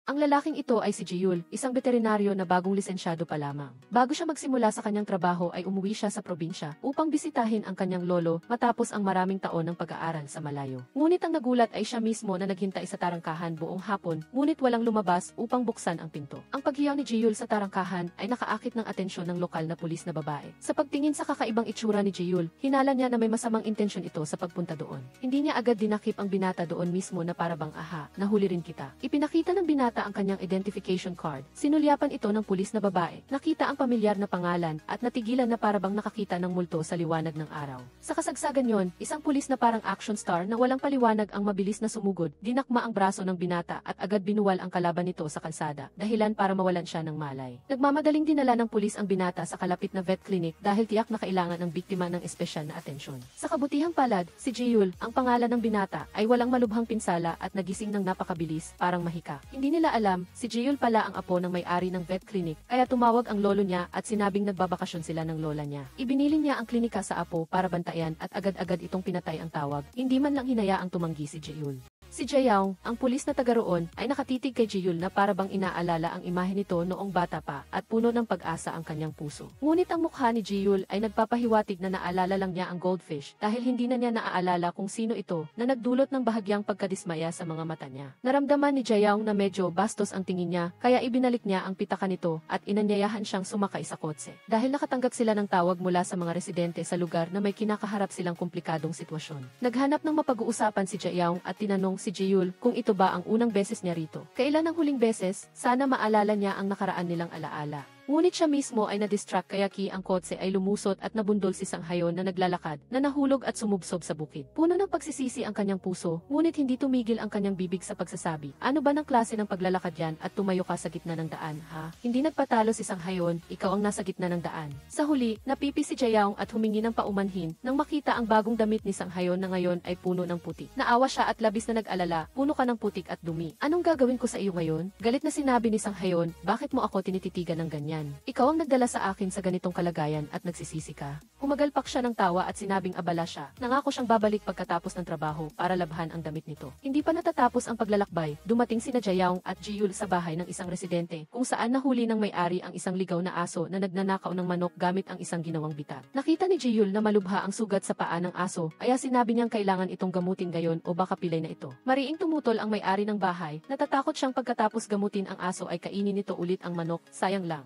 Ang lalaking ito ay si Jiul, isang veterinaryo na bagong lisensyado pa lamang. Bago siya magsimula sa kanyang trabaho ay umuwi siya sa probinsya upang bisitahin ang kanyang lolo matapos ang maraming taon ng pag-aaral sa malayo. Ngunit ang nagulat ay siya mismo na naghintay sa tarangkahan buong hapon, ngunit walang lumabas upang buksan ang pinto. Ang paghiyaw ni Jiul sa tarangkahan ay nakaakit ng atensyon ng lokal na pulis na babae. Sa pagtingin sa kakaibang itsura ni Jiul, hinala niya na may masamang intensyon ito sa pagpunta doon. Hindi niya agad dinakip ang binata doon mismo na parabang aha, nahuli rin kita. Ipinakita ng binata ang kanyang identification card. Sinulyapan ito ng pulis na babae. Nakita ang pamilyar na pangalan at natigilan na parabang nakakita ng multo sa liwanag ng araw. Sa kasagsagan yon, isang pulis na parang action star na walang paliwanag ang mabilis na sumugod, dinakma ang braso ng binata at agad binuwal ang kalaban nito sa kalsada, dahilan para mawalan siya ng malay. Nagmamadaling dinala ng pulis ang binata sa kalapit na vet clinic dahil tiyak na kailangan ng biktima ng espesyal na atensyon. Sa kabutihang palad, si Jiul, ang pangalan ng binata, ay walang malubhang pinsala at nagising ng napakabilis, parang mahika. Hindi nila alam, si Jiul pala ang apo ng may-ari ng vet clinic, kaya tumawag ang lolo niya at sinabing nagbabakasyon sila ng lola niya. Ibiniling niya ang klinika sa apo para bantayan at agad-agad itong pinatay ang tawag, hindi man lang hinayaang tumanggi si Jiul. Si Jayaw, ang pulis na taga roon, ay nakatitig kay Jiul na parabang inaalala ang imahe nito noong bata pa at puno ng pag-asa ang kanyang puso. Ngunit ang mukha ni Jiul ay nagpapahiwatig na naalala lang niya ang goldfish dahil hindi na niya naaalala kung sino ito na nagdulot ng bahagyang pagkadismaya sa mga mata niya. Naramdaman ni Jayaw na medyo bastos ang tingin niya kaya ibinalik niya ang pitaka nito at inanyayahan siyang sumakay sa kotse. Dahil nakatanggap sila ng tawag mula sa mga residente sa lugar na may kinakaharap silang komplikadong sitwasyon. Naghanap ng mapag-uusapan si Jayaw at tinanong si Jiul kung ito ba ang unang beses niya rito. Kailan ang huling beses, sana maalala niya ang nakaraan nilang alaala. Ngunit siya mismo ay na-distract kaya ang kotse ay lumusot at nabundol si Sanghayon na naglalakad, na nahulog at sumubsob sa bukid. Puno ng pagsisisi ang kanyang puso, ngunit hindi tumigil ang kanyang bibig sa pagsasabi, ano ba ng klase ng paglalakad yan at tumayo ka sa gitna ng daan, ha? Hindi nagpatalo si Sanghayon, ikaw ang nasa gitna ng daan. Sa huli, napipi si Jayaw at humingi ng paumanhin nang makita ang bagong damit ni Sanghayon na ngayon ay puno ng putik. Naawa siya at labis na nag-alala, puno ka ng putik at dumi. Anong gagawin ko sa iyo ngayon? Galit na sinabi ni Sanghayon, bakit mo ako tinititigan ng ganyan? Ikaw ang nagdala sa akin sa ganitong kalagayan at nagsisisi ka. Humagalpak siya ng tawa at sinabing abala siya. Nangako siyang babalik pagkatapos ng trabaho para labhan ang damit nito. Hindi pa natatapos ang paglalakbay, dumating sina Jayaw at Jiul sa bahay ng isang residente kung saan nahuli ng may-ari ang isang ligaw na aso na nagnanakaw ng manok gamit ang isang ginawang bitak. Nakita ni Jiul na malubha ang sugat sa paa ng aso, kaya sinabi niyang kailangan itong gamutin gayon o baka pilay na ito. Mariing tumutol ang may-ari ng bahay, natatakot siyang pagkatapos gamutin ang aso ay kainin nito ulit ang manok, sayang lang.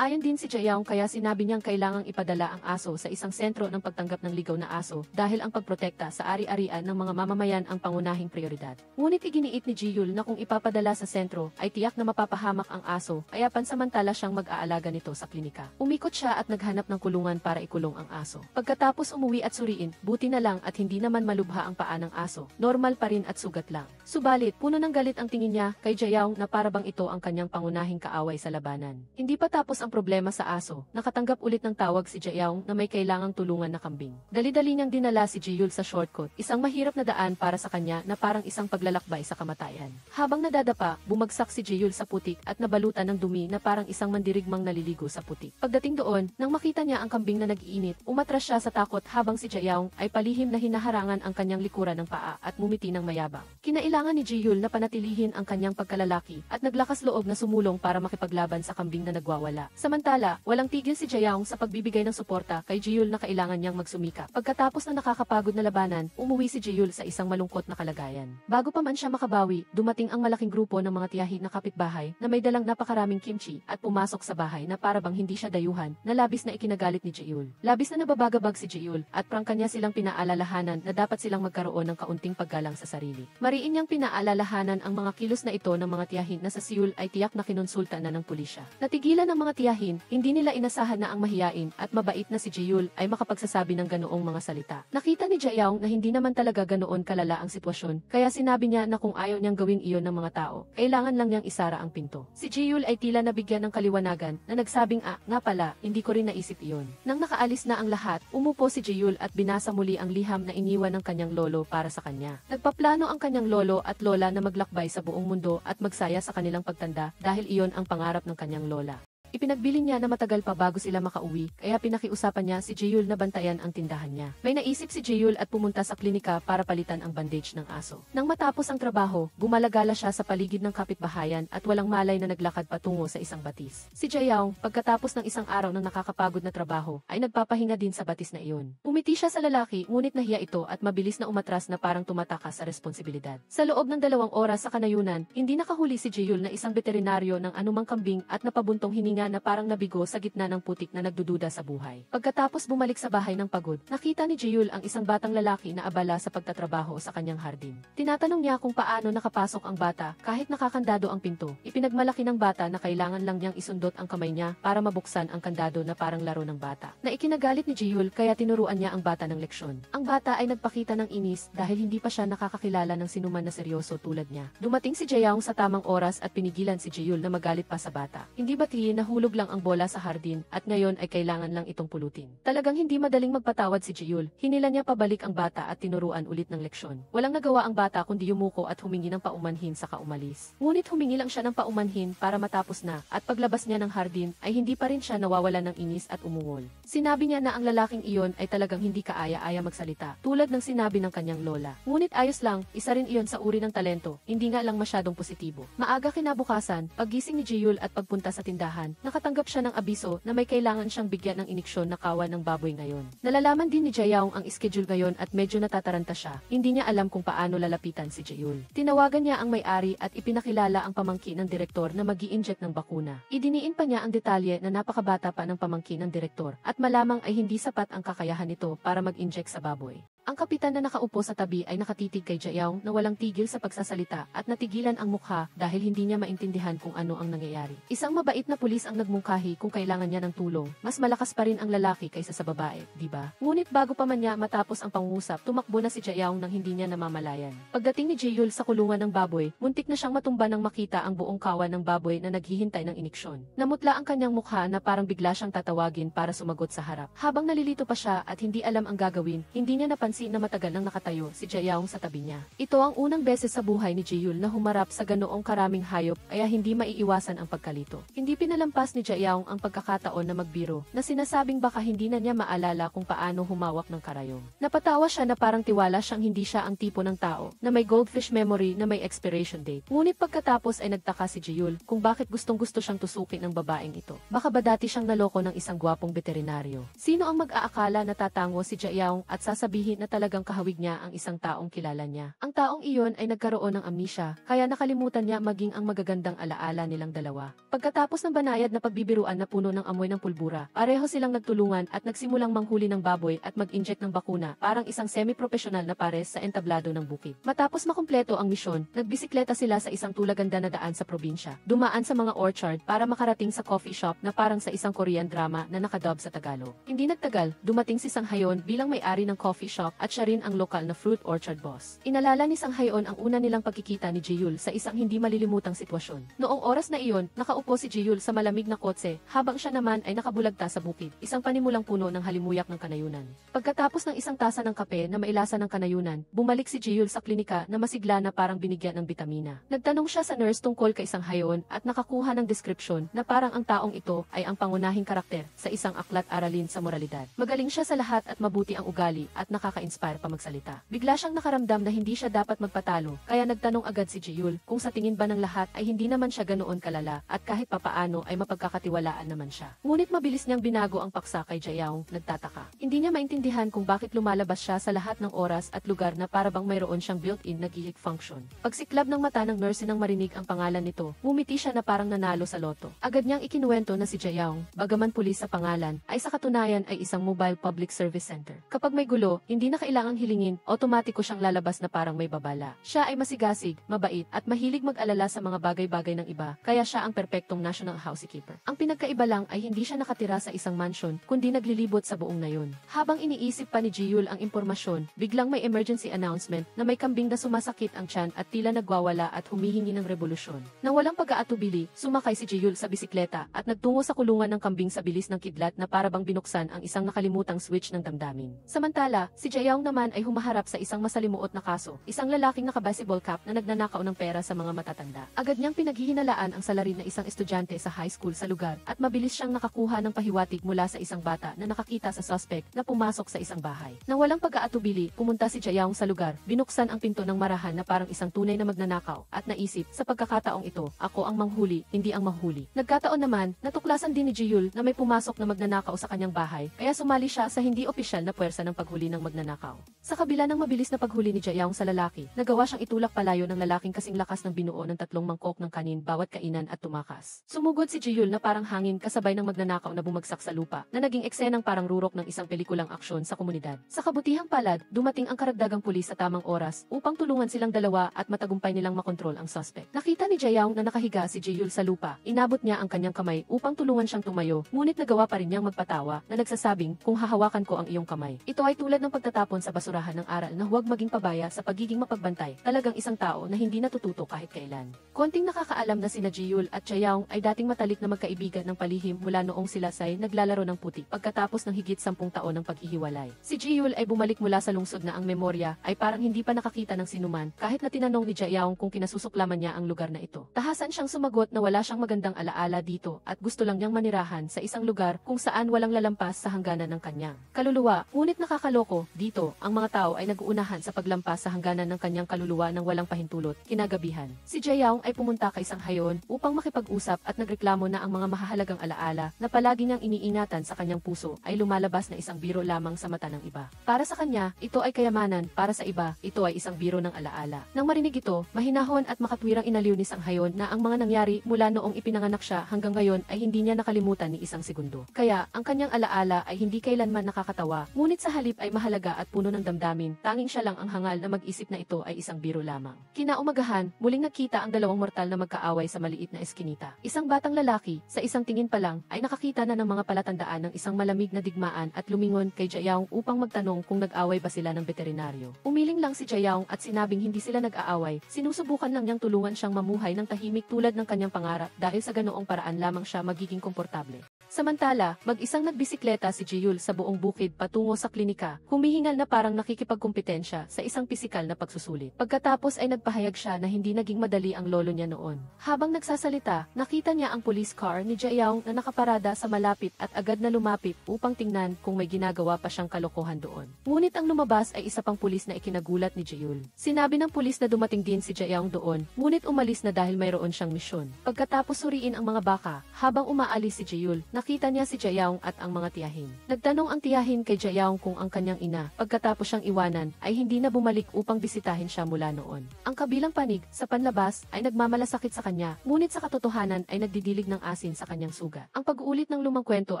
Ayon din si Jayaw kaya sinabi niyang kailangang ipadala ang aso sa isang sentro ng pagtanggap ng ligaw na aso dahil ang pagprotekta sa ari-arian ng mga mamamayan ang pangunahing prioridad. Ngunit iginiit ni Jiul na kung ipapadala sa sentro ay tiyak na mapapahamak ang aso kaya pansamantala siyang mag-aalaga nito sa klinika. Umikot siya at naghanap ng kulungan para ikulong ang aso. Pagkatapos umuwi at suriin, buti na lang at hindi naman malubha ang paa ng aso, normal pa rin at sugat lang. Subalit, puno ng galit ang tingin niya kay Jayaw na parabang ito ang kanyang pangunahing kaaway sa labanan. Hindi pa tapos ang problema sa aso, nakatanggap ulit ng tawag si Jayaw na may kailangang tulungan na kambing. Dali-dali niyang dinala si Jiul sa shortcut, isang mahirap na daan para sa kanya na parang isang paglalakbay sa kamatayan. Habang nadadapa, bumagsak si Jiul sa putik at nabalutan ng dumi na parang isang mandirigmang naliligo sa putik. Pagdating doon, nang makita niya ang kambing na nag-iinit, umatras siya sa takot habang si Jayaw ay palihim na hinaharangan ang kanyang likuran ng paa at ngumiti ng mayabang. Kinailangan ni Jiul na panatilihin ang kanyang pagkalalaki at naglakas loob na sumulong para makipaglaban sa kambing na nagwawala. Samantala, walang tigil si Jayaw sa pagbibigay ng suporta kay Jiul na kailangan niyang magsumika. Pagkatapos ng nakakapagod na labanan, umuwi si Jiul sa isang malungkot na kalagayan. Bago pa man siya makabawi, dumating ang malaking grupo ng mga tiyahin na kapitbahay na may dalang napakaraming kimchi at pumasok sa bahay na parabang hindi siya dayuhan na labis na ikinagalit ni Jiul. Labis na nababagabag si Jiul at prangka niya silang pinaalalahanan na dapat silang magkaroon ng kaunting paggalang sa sarili. Mariin niyang pinaalalahanan ang mga kilos na ito ng mga tiyahin na sa Seoul ay tiyak na kinonsulta na ng pulisya. Natigilan ng mga tiyahin, hindi nila inasahan na ang mahiyain at mabait na si Jiul ay makapagsasabi ng ganoong mga salita. Nakita ni Jayaw na hindi naman talaga ganoon kalala ang sitwasyon, kaya sinabi niya na kung ayaw niyang gawin iyon ng mga tao, kailangan lang niyang isara ang pinto. Si Jiul ay tila nabigyan ng kaliwanagan na nagsabing nga pala, hindi ko rin naisip iyon. Nang nakaalis na ang lahat, umupo si Jiul at binasa muli ang liham na iniwan ng kanyang lolo para sa kanya. Nagpaplano ang kanyang lolo at lola na maglakbay sa buong mundo at magsaya sa kanilang pagtanda dahil iyon ang pangarap ng kanyang lola. Ipinagbili niya na matagal pa bago sila makauwi, kaya pinakiusapan niya si Jeyul na bantayan ang tindahan niya. May naisip si Jeyul at pumunta sa klinika para palitan ang bandage ng aso. Nang matapos ang trabaho, gumalagala siya sa paligid ng kapitbahayan at walang malay na naglakad patungo sa isang batis. Si Jayaw, pagkatapos ng isang araw ng nakakapagod na trabaho, ay nagpapahinga din sa batis na iyon. Umiti siya sa lalaki, ngunit nahiya ito at mabilis na umatras na parang tumatakas sa responsibilidad. Sa loob ng 2 oras sa kanayunan, hindi nakahuli si Jeyul na isang veterinaryo ng anumang kambing at napabuntong hininga na parang nabigo sa gitna ng putik na nagdududa sa buhay. Pagkatapos bumalik sa bahay ng pagod, nakita ni Jeyul ang isang batang lalaki na abala sa pagtatrabaho sa kanyang hardin. Tinatanong niya kung paano nakapasok ang bata kahit nakakandado ang pinto. Ipinagmalaki ng bata na kailangan lang niyang isundot ang kamay niya para mabuksan ang kandado na parang laro ng bata. Na ikinagalit ni Jeyul kaya tinuruan niya ang bata ng leksyon. Ang bata ay nagpakita ng inis dahil hindi pa siya nakakakilala ng sinuman na seryoso tulad niya. Dumating si Jayaw sa tamang oras at pinigilan si Jeyul na magalit pa sa bata. Hindi batiin na hulog lang ang bola sa hardin at ngayon ay kailangan lang itong pulutin. Talagang hindi madaling magpatawad si Jeyul. Hinila niya pabalik ang bata at tinuruan ulit ng leksyon. Walang nagawa ang bata kundi yumuko at humingi ng paumanhin sa kaumalis. Ngunit humingi lang siya ng paumanhin para matapos na at paglabas niya ng hardin ay hindi pa rin siya nawawala ng inis at umungol. Sinabi niya na ang lalaking iyon ay talagang hindi kaaya-aya magsalita tulad ng sinabi ng kanyang lola. Ngunit ayos lang, isa rin iyon sa uri ng talento, hindi nga lang masyadong positibo. Maaga kinabukasan, paggising ni Jeyul at pagpunta sa tindahan, nakatanggap siya ng abiso na may kailangan siyang bigyan ng iniksyon na kawan ng baboy ngayon. Nalalaman din ni Jayaw ang schedule ngayon at medyo natataranta siya. Hindi niya alam kung paano lalapitan si Jeyul. Tinawagan niya ang may-ari at ipinakilala ang pamangkin ng direktor na mag-i-inject ng bakuna. Idiniin pa niya ang detalye na napakabata pa ng pamangkin ng direktor at malamang ay hindi sapat ang kakayahan nito para mag-inject sa baboy. Ang kapitan na nakaupo sa tabi ay nakatitig kay Jayaw na walang tigil sa pagsasalita at natigilan ang mukha dahil hindi niya maintindihan kung ano ang nangyayari. Isang mabait na pulis ang nagmungkahi kung kailangan niya ng tulong. Mas malakas pa rin ang lalaki kaysa sa babae, di ba? Ngunit bago pa man niya matapos ang pangungusap, tumakbo na si Jayaw nang hindi niya namamalayan. Pagdating ni Jeyul sa kulungan ng baboy, muntik na siyang matumba nang makita ang buong kawan ng baboy na naghihintay ng iniksyon. Namutla ang kanyang mukha na parang bigla siyang tatawagin para sumagot sa harap. Habang nalilito pa siya at hindi alam ang gagawin, hindi niya napansin na matagal nang nakatayo si Jayaw sa tabi niya. Ito ang unang beses sa buhay ni Jeyul na humarap sa ganoong karaming hayop kaya hindi maiiwasan ang pagkalito. Hindi pinalampas ni Jayaw ang pagkakataon na magbiro na sinasabing baka hindi na niya maalala kung paano humawak ng karayom. Napatawa siya na parang tiwala siyang hindi siya ang tipo ng tao na may goldfish memory na may expiration date. Ngunit pagkatapos ay nagtaka si Jeyul kung bakit gustong-gusto siyang tusukin ng babaeng ito. Baka ba dati siyang naloko ng isang gwapong veterinaryo? Sino ang mag-aakala na tatango si Jayaw at sasabihin na talagang kahawig niya ang isang taong kilala niya. Ang taong iyon ay nagkaroon ng amnesia, kaya nakalimutan niya maging ang magagandang alaala nilang dalawa. Pagkatapos ng banayad na pagbibiruan na puno ng amoy ng pulbura, pareho silang nagtulungan at nagsimulang manghuli ng baboy at mag-inject ng bakuna, parang isang semi-professional na pares sa entablado ng bukid. Matapos makumpleto ang misyon, nagbisikleta sila sa isang tulaganda na daan sa probinsya, dumaan sa mga orchard para makarating sa coffee shop na parang sa isang Korean drama na nakadub sa Tagalog. Hindi nagtagal, dumating si Sanghayon bilang may-ari ng coffee shop at siya rin ang lokal na fruit orchard boss. Inalala ni Sanghayon ang una nilang pagkikita ni Jeyul sa isang hindi malilimutang sitwasyon. Noong oras na iyon, nakaupo si Jeyul sa malamig na kotse, habang siya naman ay nakabulagta sa bukid, isang panimulang puno ng halimuyak ng kanayunan. Pagkatapos ng isang tasa ng kape na mailasa ng kanayunan, bumalik si Jeyul sa klinika na masigla na parang binigyan ng bitamina. Nagtanong siya sa nurse tungkol kay Sanghayon at nakakuha ng deskripsyon na parang ang taong ito ay ang pangunahing karakter sa isang aklat aralin sa moralidad. Magaling siya sa lahat at mabuti ang ugali at nakaka-inspire pa magsalita. Bigla siyang nakaramdam na hindi siya dapat magpatalo, kaya nagtanong agad si Jeyul kung sa tingin ba ng lahat ay hindi naman siya ganoon kalala at kahit papaano ay mapagkakatiwalaan naman siya. Ngunit mabilis niyang binago ang paksa kay Jayaw, nagtataka. Hindi niya maintindihan kung bakit lumalabas siya sa lahat ng oras at lugar na para bang mayroon siyang built-in na gihik function. Pagsiklab ng mata ng nurse nang marinig ang pangalan nito, ngumiti siya na parang nanalo sa loto. Agad niyang ikinuwento na si Jayaw, bagaman pulis sa pangalan, ay sa katunayan ay isang mobile public service center. Kapag may gulo, hindi na kailangang hilingin, otomatiko siyang lalabas na parang may babala. Siya ay masigasig, mabait, at mahilig mag-alala sa mga bagay-bagay ng iba, kaya siya ang perpektong national housekeeper. Ang pinagkaiba lang ay hindi siya nakatira sa isang mansion, kundi naglilibot sa buong nayon. Habang iniisip pa ni Jeyul ang impormasyon, biglang may emergency announcement na may kambing na sumasakit ang tiyan at tila nagwawala at humihingi ng rebolusyon. Nang walang pag-aatubili, sumakay si Jeyul sa bisikleta at nagtungo sa kulungan ng kambing sa bilis ng kidlat na para bang binuksan ang isang nakalimutang switch ng damdamin. Samantala, si Jaeyoung naman ay humaharap sa isang masalimuot na kaso, isang lalaking naka-baseball cap na nagnanakaw ng pera sa mga matatanda. Agad niyang pinaghihinalaan ang salarin na isang estudyante sa high school sa lugar at mabilis siyang nakakuha ng pahiwatig mula sa isang bata na nakakita sa suspect na pumasok sa isang bahay. Nang walang pag-aatubili, pumunta si Jaeyoung sa lugar, binuksan ang pinto ng marahan na parang isang tunay na magnanakaw at naisip, sa pagkakataong ito, ako ang manghuli, hindi ang mahuli. Nagkataon naman, natuklasan din ni Ji-Yul na may pumasok na magnanakaw sa kanyang bahay, kaya sumali siya sa hindi opisyal na puwersa ng paghuli ng magnanakaw. Sa kabila ng mabilis na paghuli ni Jaeyoung sa lalaki, nagawa siyang itulak palayo ng lalaking kasing lakas ng binuo ng 3 mangkok ng kanin bawat kainan at tumakas. Sumugod si Ji-Yul na parang hangin kasabay ng magnanakaw na bumagsak sa lupa, na naging eksenang parang rurok ng isang pelikulang aksyon sa komunidad. Sa kabutihang palad, dumating ang karagdagang pulis sa tamang oras upang tulungan silang dalawa at matagumpay nilang makontrol ang suspect. Nakita ni Jaeyoung na nakahiga si Ji-Yul sa lupa, inabot niya ang kanyang kamay upang tulungan siyang tumayo, ngunit nagawa pa rin niyang magpatawa na nagsasabing, kung hahawakan ko ang iyong kamay. Ito ay tulad ng pagtatapon sa basurahan ng aral na huwag maging pabaya sa pagiging mapagbantay, talagang isang tao na hindi natututo kahit kailan. Konting nakakaalam na sina Ji-Yul at Jaeyoung ay dating matalik na magkaibigan ng palihim mula noong sila ay naglalaro ng putik pagkatapos ng higit 10 taon ng paghihiwalay. Si Ji-Yul ay bumalik mula sa lungsod na ang memorya ay parang hindi pa nakakita ng sinuman kahit na tinanong ni Jaeyoung kung kinasusuklaman niya ang lugar na ito. Tahasan siyang sumagot na wala siyang magandang alaala dito at gusto lang niyang manirahan sa isang lugar kung saan walang lalampas sa hangganan ng kanyang kaluluwa. Ngunit nakakaloko, dito, ang mga tao ay nag-uunahan sa paglampas sa hangganan ng kanyang kaluluwa ng walang pahintulot. Kinagabihan, si Jaeyoung ay pumunta kay Sang-hayon upang makipag-usap at nagreklamo na ang mga mahahalagang alaala na palagi niyang iniingatan sa kanyang puso ay lumalabas na isang biro lamang sa mata ng iba. Para sa kanya, ito ay kayamanan, para sa iba, ito ay isang biro ng alaala. Nang marinig ito, mahinahon at makatwirang inaliw ni Sang-hayon na ang mga nangyari mula noong ipinanganak siya hanggang ngayon ay hindi niya nakalimutan ni isang segundo. Kaya, ang kanyang alaala ay hindi kailanman nakakatawa, ngunit sa halip ay mahalaga at puno ng damdamin, tanging siya lang ang hangal na mag-isip na ito ay isang biro lamang. Kinaumagahan, muling nagkita ang dalawang mortal na magkaaway sa maliit na eskinita. Isang batang lalaki, sa isang tingin pa lang, ay nakakita na ng mga palatandaan ng isang malamig na digmaan at lumingon kay Jaeyoung upang magtanong kung nag-away ba sila ng veterinaryo. Umiling lang si Jaeyoung at sinabing hindi sila nag-aaway, sinusubukan lang niyang tulungan siyang mamuhay ng tahimik tulad ng kanyang pangarap dahil sa ganoong paraan lamang siya magiging komportable. Samantala, mag-isang nagbisikleta si Ji-Yul sa buong bukid patungo sa klinika, humihingal na parang nakikipagkumpetensya sa isang pisikal na pagsusulit. Pagkatapos ay nagpahayag siya na hindi naging madali ang lolo niya noon. Habang nagsasalita, nakita niya ang police car ni Jaeyoung na nakaparada sa malapit at agad na lumapit upang tingnan kung may ginagawa pa siyang kalokohan doon. Ngunit ang lumabas ay isa pang pulis na ikinagulat ni Ji-Yul. Sinabi ng pulis na dumating din si Jaeyoung doon, ngunit umalis na dahil mayroon siyang misyon. Pagkatapos suriin ang mga baka, habang umaalis si Ji-Yul, nakita niya si Jaeyoung at ang mga tiyahin. Nagtanong ang tiyahin kay Jaeyoung kung ang kanyang ina, pagkatapos siyang iwanan, ay hindi na bumalik upang bisitahin siya mula noon. Ang kabilang panig, sa panlabas, ay nagmamalasakit sa kanya, ngunit sa katotohanan ay nagdidilig ng asin sa kanyang sugat. Ang pag-uulit ng lumang kwento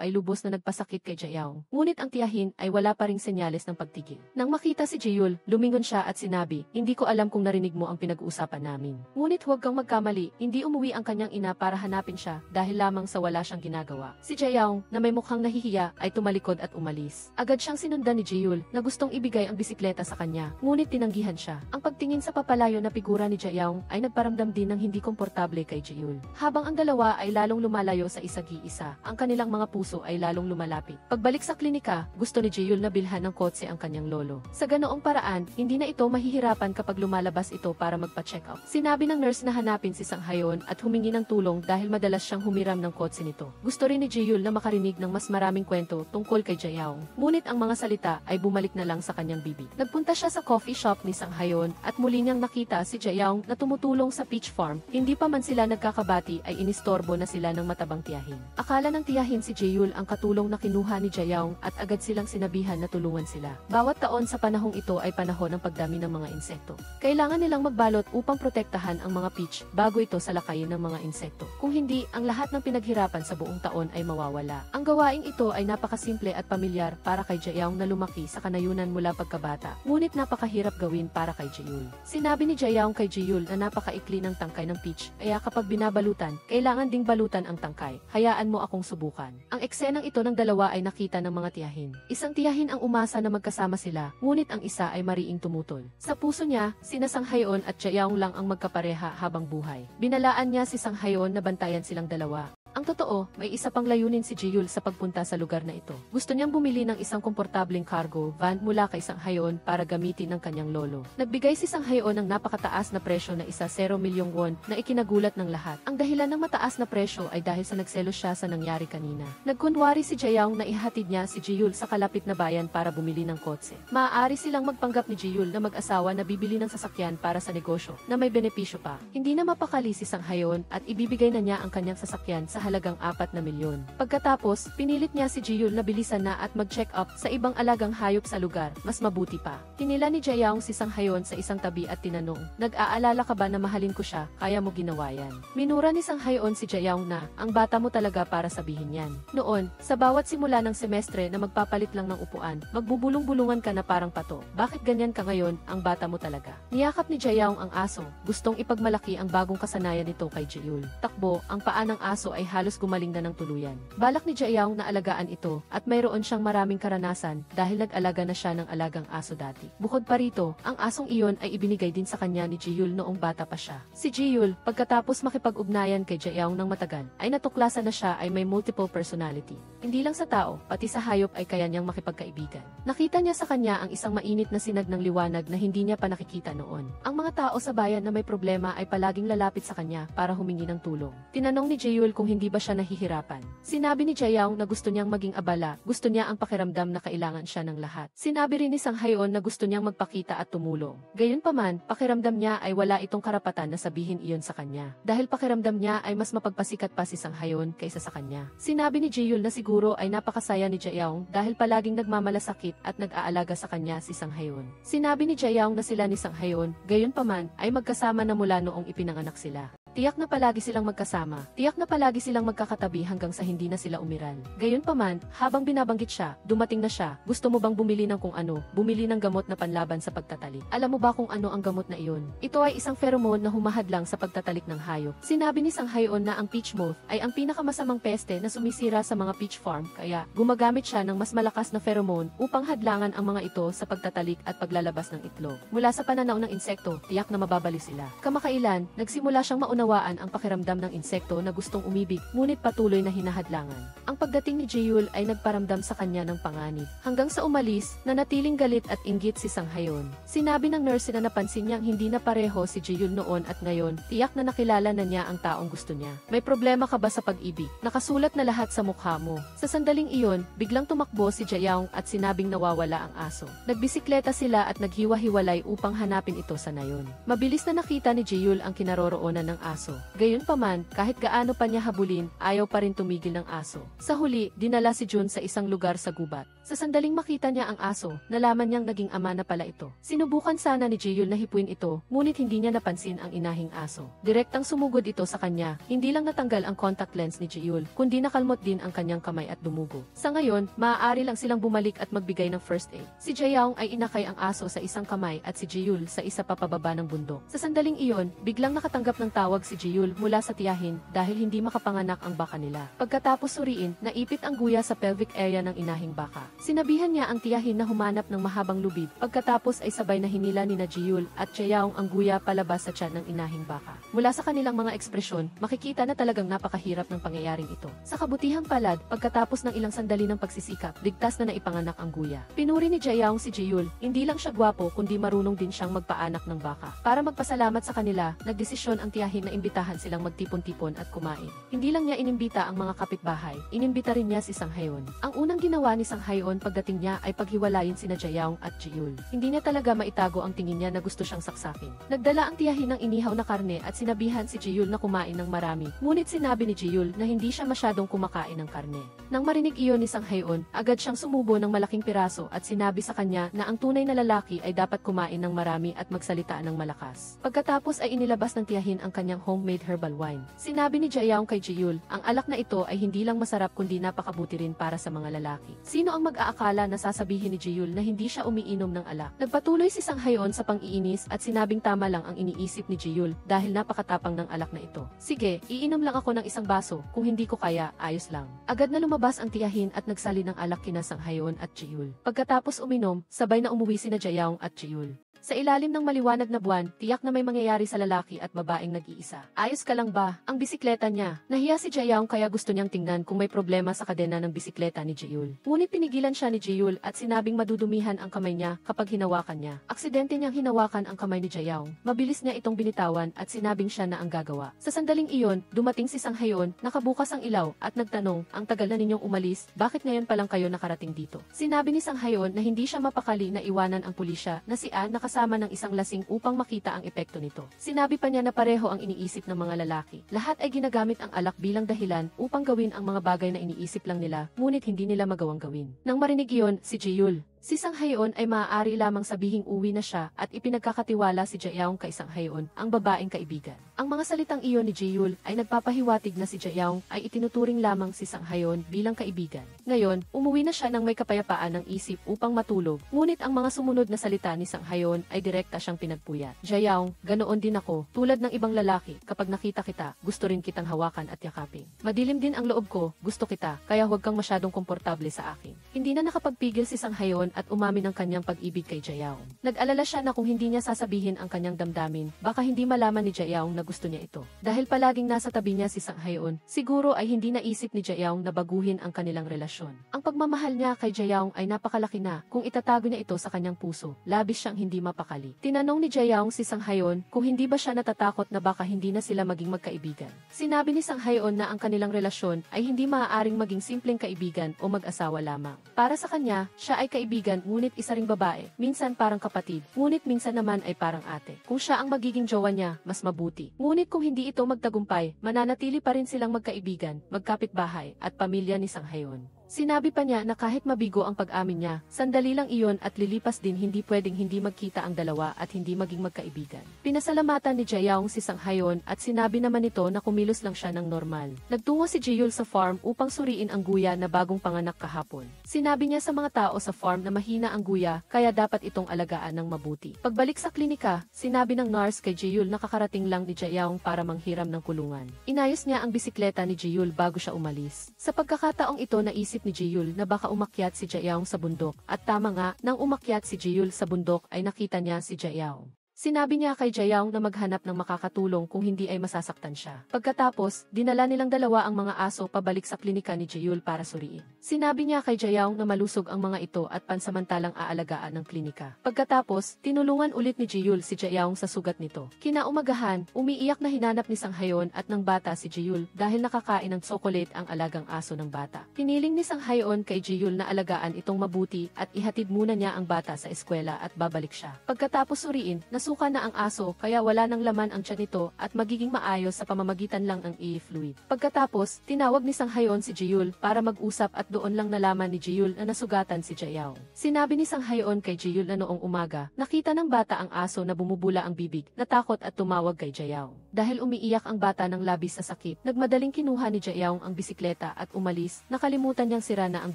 ay lubos na nagpasakit kay Jaeyoung, ngunit ang tiyahin ay wala pa ring senyales ng pagtigil. Nang makita si Ji-Yul, lumingon siya at sinabi, hindi ko alam kung narinig mo ang pinag-uusapan namin. Ngunit huwag kang magkamali, hindi umuwi ang kanyang ina para hanapin siya dahil lamang sa wala siyang ginagawa. Si Jaeyoung, na may mukhang nahihiya, ay tumalikod at umalis. Agad siyang sinundan ni Ji-Yul na gustong ibigay ang bisikleta sa kanya, ngunit tinanggihan siya. Ang pagtingin sa papalayo na figura ni Jaeyoung ay nagparamdam din ng hindi komportable kay Ji-Yul. Habang ang dalawa ay lalong lumalayo sa isa't-isa, ang kanilang mga puso ay lalong lumalapit. Pagbalik sa klinika, gusto ni Ji-Yul na bilhan ng kotse ang kanyang lolo. Sa ganoong paraan, hindi na ito mahihirapan kapag lumalabas ito para magpa-check up. Sinabi ng nurse na hanapin si Sang-hayon at humingi ng tulong dahil madalas siyang humiram ng kotse nito. Gusto rin ni Ji-Yul na makarinig ng mas maraming kwento tungkol kay Jaeyoung, ngunit ang mga salita ay bumalik na lang sa kanyang bibig. Nagpunta siya sa coffee shop ni Sang-hayon at muli niyang nakita si Jaeyoung na tumutulong sa peach farm. Hindi pa man sila nagkakabati ay inistorbo na sila ng matabang tiyahin. Akala ng tiyahin si Ji-Yul ang katulong na kinuha ni Jaeyoung at agad silang sinabihan na tulungan sila. Bawat taon sa panahong ito ay panahon ng pagdami ng mga insekto. Kailangan nilang magbalot upang protektahan ang mga peach bago ito salakayin ng mga insekto. Kung hindi, ang lahat ng pinaghirapan sa buong taon ay mawawala. Ang gawaing ito ay napakasimple at pamilyar para kay Jaeyoung na lumaki sa kanayunan mula pagkabata, ngunit napakahirap gawin para kay Ji-Yul. Sinabi ni Jaeyoung kay Ji-Yul na napakaikli ng tangkay ng peach, kaya kapag binabalutan, kailangan ding balutan ang tangkay. Hayaan mo akong subukan. Ang eksenang ito ng dalawa ay nakita ng mga tiyahin. Isang tiyahin ang umasa na magkasama sila, ngunit ang isa ay mariing tumutol. Sa puso niya, sina Sang-hayon at Jaeyoung lang ang magkapareha habang buhay. Binalaan niya si Sang-hayon na bantayan silang dalawa. Ang totoo, may isa pang layunin si Jiyul sa pagpunta sa lugar na ito. Gusto niyang bumili ng isang komportableng cargo van mula kay Sang-hayon para gamitin ng kanyang lolo. Nagbigay si Sang-hayon ng napakataas na presyo na 1 milyong won na ikinagulat ng lahat. Ang dahilan ng mataas na presyo ay dahil sa nagselos siya sa nangyari kanina. Nagkunwari si Jaeyoung na ihatid niya si Jiyul sa kalapit na bayan para bumili ng kotse. Maaari silang magpanggap ni Jiyul na mag-asawa na bibili ng sasakyan para sa negosyo na may benepisyo pa. Hindi na mapakali si Sang-hayon at ibibigay na niya ang kanyang sasakyan sa halagang 4 na milyon. Pagkatapos, pinilit niya si Jiyul na bilisan na at mag-check up sa ibang alagang hayop sa lugar, mas mabuti pa. Hinila ni Jaeyoung si Sang-hayon sa isang tabi at tinanong, "Nag-aalala ka ba na mahalin ko siya, kaya mo ginawa yan?" Minura ni Sang-hayon si Jaeyoung na, "Ang bata mo talaga para sabihin yan. Noon, sa bawat simula ng semestre na magpapalit lang ng upuan, magbubulong-bulungan ka na parang pato. Bakit ganyan ka ngayon, ang bata mo talaga?" Niyakap ni Jaeyoung ang aso, gustong ipagmalaki ang bagong kasanayan nito kay Jiyul. Takbo, ang paa ng aso ay halos gumaling na ng tuluyan. Balak ni Jaeyoung na alagaan ito at mayroon siyang maraming karanasan dahil nag-alaga na siya ng alagang aso dati. Bukod pa rito, ang asong iyon ay ibinigay din sa kanya ni Jiyul noong bata pa siya. Si Jiyul, pagkatapos makipag-ugnayan kay Jaeyoung ng matagal, ay natuklasan na siya ay may multiple personality. Hindi lang sa tao, pati sa hayop ay kaya niyang makipagkaibigan. Nakita niya sa kanya ang isang mainit na sinag ng liwanag na hindi niya pa nakikita noon. Ang mga tao sa bayan na may problema ay palaging lalapit sa kanya para humingi ng tulong. Tinanong ni Jiyul kung hindi ba siya nahihirapan. Sinabi ni Jaeyoung na gusto niyang maging abala, gusto niya ang pakiramdam na kailangan siya ng lahat. Sinabi rin ni Sang-hayon na gusto niyang magpakita at tumulong. Gayunpaman, pakiramdam niya ay wala itong karapatan na sabihin iyon sa kanya. Dahil pakiramdam niya ay mas mapagpasikat pa si Sang-hayon kaysa sa kanya. Sinabi ni Jiyul na siguro ay napakasaya ni Jaeyoung dahil palaging nagmamalasakit at nag-aalaga sa kanya si Sang-hayon. Sinabi ni Jaeyoung na sila ni Sang-hayon, gayunpaman, ay magkasama na mula noong ipinanganak sila. Tiyak na palagi silang magkasama. Tiyak na palagi silang magkakatabi hanggang sa hindi na sila umiral. Gayunpaman, habang binabanggit siya, dumating na siya. Gusto mo bang bumili ng kung ano? Bumili ng gamot na panlaban sa pagtatalik. Alam mo ba kung ano ang gamot na iyon? Ito ay isang pheromone na humahadlang sa pagtatalik ng hayop. Sinabi ni Sang-hayon na ang peach moth ay ang pinakamasamang peste na sumisira sa mga peach farm, kaya gumagamit siya ng mas malakas na pheromone upang hadlangan ang mga ito sa pagtatalik at paglalabas ng itlog. Mula sa pananaw ng insekto, tiyak na mababali sila. Kamakailan, nagsimula siyang maunawaan ang pakiramdam ng insekto na gustong umibig, ngunit patuloy na hinahadlangan. Ang pagdating ni Jiyul ay nagparamdam sa kanya ng panganib. Hanggang sa umalis, nanatiling galit at inggit si Sang-hayon. Sinabi ng nurse na napansin niyang hindi na pareho si Jiyul noon at ngayon, tiyak na nakilala na niya ang taong gusto niya. May problema ka ba sa pag-ibig? Nakasulat na lahat sa mukha mo. Sa sandaling iyon, biglang tumakbo si Jaeyoung at sinabing nawawala ang aso. Nagbisikleta sila at naghiwa-hiwalay upang hanapin ito sa nayon. Mabilis na nakita ni Jiyul ang kinaroroonan ng aso. Gayunpaman, kahit gaano pa niya habulin, ayaw pa rin tumigil ng aso. Sa huli, dinala si Jun sa isang lugar sa gubat. Sa sandaling makita niya ang aso, nalaman niyang naging ama na pala ito. Sinubukan sana ni Jiyul na hipuin ito, ngunit hindi niya napansin ang inahing aso. Direktang sumugod ito sa kanya, hindi lang natanggal ang contact lens ni Jiyul, kundi nakalmot din ang kanyang kamay at dumugo. Sa ngayon, maaari lang silang bumalik at magbigay ng first aid. Si Jaeyoung ay inakay ang aso sa isang kamay at si Jiyul sa isa pa pababa ng bundok. Sa sandaling iyon, biglang nakatanggap ng tawag si Jiyul mula sa tiyahin dahil hindi makapanganak ang baka nila. Pagkatapos suriin, naipit ang guya sa pelvic area ng inahing baka. Sinabihan niya ang tiyahin na humanap ng mahabang lubid, pagkatapos ay sabay na hinila ni Jiyul at Jaeyoung ang guya palabas sa tiyan ng inahing baka. Mula sa kanilang mga ekspresyon, makikita na talagang napakahirap ng pangyayaring ito. Sa kabutihang palad, pagkatapos ng ilang sandali ng pagsisikap, ligtas na naipanganak ang guya. Pinuri ni Jaeyoung si Jiyul, hindi lang siya gwapo kundi marunong din siyang magpaanak ng baka. Para magpasalamat sa kanila, nagdesisyon ang tiyahin na imbitahan silang magtipon-tipon at kumain. Hindi lang niya inimbita ang mga kapitbahay, inimbita rin niya si Sang-hayon. Ang unang ginawa ni Sang-hayon pagdating niya ay paghiwalayin sina Jaeyoung at Jiyul. Hindi niya talaga maitago ang tingin niya na gusto siyang saksakin. Nagdala ang tiyahin ng inihaw na karne at sinabihan si Jiyul na kumain ng marami. Ngunit sinabi ni Jiyul na hindi siya masyadong kumakain ng karne. Nang marinig iyon ni Sang-hayon, agad siyang sumubo ng malaking piraso at sinabi sa kanya na ang tunay na lalaki ay dapat kumain ng marami at magsalita ng malakas. Pagkatapos ay inilabas ng tiyahin ang kanyang homemade herbal wine. Sinabi ni Jaeyoung kay Jiyul, ang alak na ito ay hindi lang masarap kundi napakabuti rin para sa mga lalaki. Sino ang mag-aakala na sasabihin ni Jiyul na hindi siya umiinom ng alak? Nagpatuloy si Sang-hayon sa pang-iinis at sinabing tama lang ang iniisip ni Jiyul dahil napakatapang ng alak na ito. Sige, iinom lang ako ng isang baso, kung hindi ko kaya, ayos lang. Agad na lumabas ang tiyahin at nagsali ng alak kina Sang-hayon at Jiyul. Pagkatapos uminom, sabay na umuwi sina Jaeyoung at Jiyul. Sa ilalim ng maliwanag na buwan, tiyak na may mangyayari sa lalaki at babaeng nag-iisa. Ayos ka lang ba? Ang bisikleta niya. Nahiya si Jaeyoung kaya gusto niyang tingnan kung may problema sa kadena ng bisikleta ni Jaeul. Ngunit pinigilan siya ni Jaeul at sinabing madudumihan ang kamay niya kapag hinawakan niya. Aksidente niyang hinawakan ang kamay ni Jaeyoung. Mabilis niya itong binitawan at sinabing siya na ang gagawa. Sa sandaling iyon, dumating si Sang Haeun, nakabukas ang ilaw at nagtanong, ang tagal na ninyong umalis, bakit ngayon pa lang kayo nakarating dito? Sinabi ni Sang Haeun na hindi siya mapakali na iwanan ang pulisya na si An nakasama ng isang lasing upang makita ang epekto nito. Sinabi pa niya na pareho ang iniisip ng mga lalaki. Lahat ay ginagamit ang alak bilang dahilan upang gawin ang mga bagay na iniisip lang nila, ngunit hindi nila magawang gawin. Nang marinig iyon, si Jaeul, si Sang Haeun ay maaari lamang sabihing uwi na siya at ipinagkakatiwala si Jaeyoung kay Sang Haeun, ang babaeng kaibigan. Ang mga salitang iyon ni Jaeul ay nagpapahiwatig na si Jaeyoung ay itinuturing lamang si Sang Haeun bilang kaibigan. Ngayon, umuwi na siya ng may kapayapaan ng isip upang matulog, ngunit ang mga sumunod na salita ni Sang Haeun ay direkta siyang pinagpuyat. Jaeyoung, ganoon din ako, tulad ng ibang lalaki, kapag nakita kita, gusto rin kitang hawakan at yakapin. Madilim din ang loob ko, gusto kita, kaya huwag kang masyadong komportable sa akin. Hindi na nakapagpigil si Sang Haeun at umamin ang kanyang pag-ibig kay Jaeyoung. Nag-alala siya na kung hindi niya sasabihin ang kanyang damdamin, baka hindi malaman ni Jaeyoung na gusto niya ito. Dahil palaging nasa tabi niya si Sang Haeun, siguro ay hindi naisip ni Jaeyoung na baguhin ang kanilang relasyon. Ang pagmamahal niya kay Jaeyoung ay napakalaki na, kung itatago niya ito sa kanyang puso, labis siyang hindi mapakali. Tinanong ni Jaeyoung si Sang Haeun kung hindi ba siya natatakot na baka hindi na sila maging magkaibigan. Sinabi ni Sang Haeun na ang kanilang relasyon ay hindi maaaring maging simpleng kaibigan o mag-asawa lamang. Para sa kanya, siya ay kaibigan ngunit isa ring babae, minsan parang kapatid, ngunit minsan naman ay parang ate. Kung siya ang magiging jowa niya, mas mabuti. Ngunit kung hindi ito magtagumpay, mananatili pa rin silang magkaibigan, magkapitbahay, at pamilya ni Sang Haeun. Sinabi pa niya na kahit mabigo ang pag-amin niya, sandali lang iyon at lilipas din hindi pwedeng hindi magkita ang dalawa at hindi maging magkaibigan. Pinasalamatan ni Jaeyoung si Sang Haeun at sinabi naman nito na kumilos lang siya ng normal. Nagtungo si Jaeul sa farm upang suriin ang guya na bagong panganak kahapon. Sinabi niya sa mga tao sa farm na mahina ang guya kaya dapat itong alagaan ng mabuti. Pagbalik sa klinika, sinabi ng nurse kay Jaeul na kakarating lang ni Jaeyoung para manghiram ng kulungan. Inayos niya ang bisikleta ni Jaeul bago siya umalis. Sa pagkakataong ito naisip ni Jaeul na baka umakyat si Jaeyoung sa bundok, at tama nga, nang umakyat si Jaeul sa bundok ay nakita niya si Jaeyoung. Sinabi niya kay Jaeyoung na maghanap ng makakatulong kung hindi ay masasaktan siya. Pagkatapos, dinala nilang dalawa ang mga aso pabalik sa klinika ni Jaeul para suriin. Sinabi niya kay Jaeyoung na malusog ang mga ito at pansamantalang aalagaan ng klinika. Pagkatapos, tinulungan ulit ni Jaeul si Jaeyoung sa sugat nito. Kinaumagahan, umiiyak na hinanap ni Sang Haeun at ng bata si Jaeul dahil nakakain ng tsokolate ang alagang aso ng bata. Hiniling ni Sang Haeun kay Jaeul na alagaan itong mabuti at ihatid muna niya ang bata sa eskwela at babalik siya. Pagkatapos suriin, nasuka na ang aso kaya wala nang laman ang tiyan nito at magiging maayos sa pamamagitan lang ng e-fluid. Pagkatapos, tinawag ni Sang Haeun si Jaeul para mag-usap at doon lang nalaman ni Jaeul na nasugatan si Jaeyoung. Sinabi ni Sang Haeun kay Jaeul na noong umaga, nakita ng bata ang aso na bumubula ang bibig, natakot at tumawag kay Jaeyoung. Dahil umiiyak ang bata ng labis sa sakit, nagmadaling kinuha ni Jaeyoung ang bisikleta at umalis, nakalimutan niyang sira na ang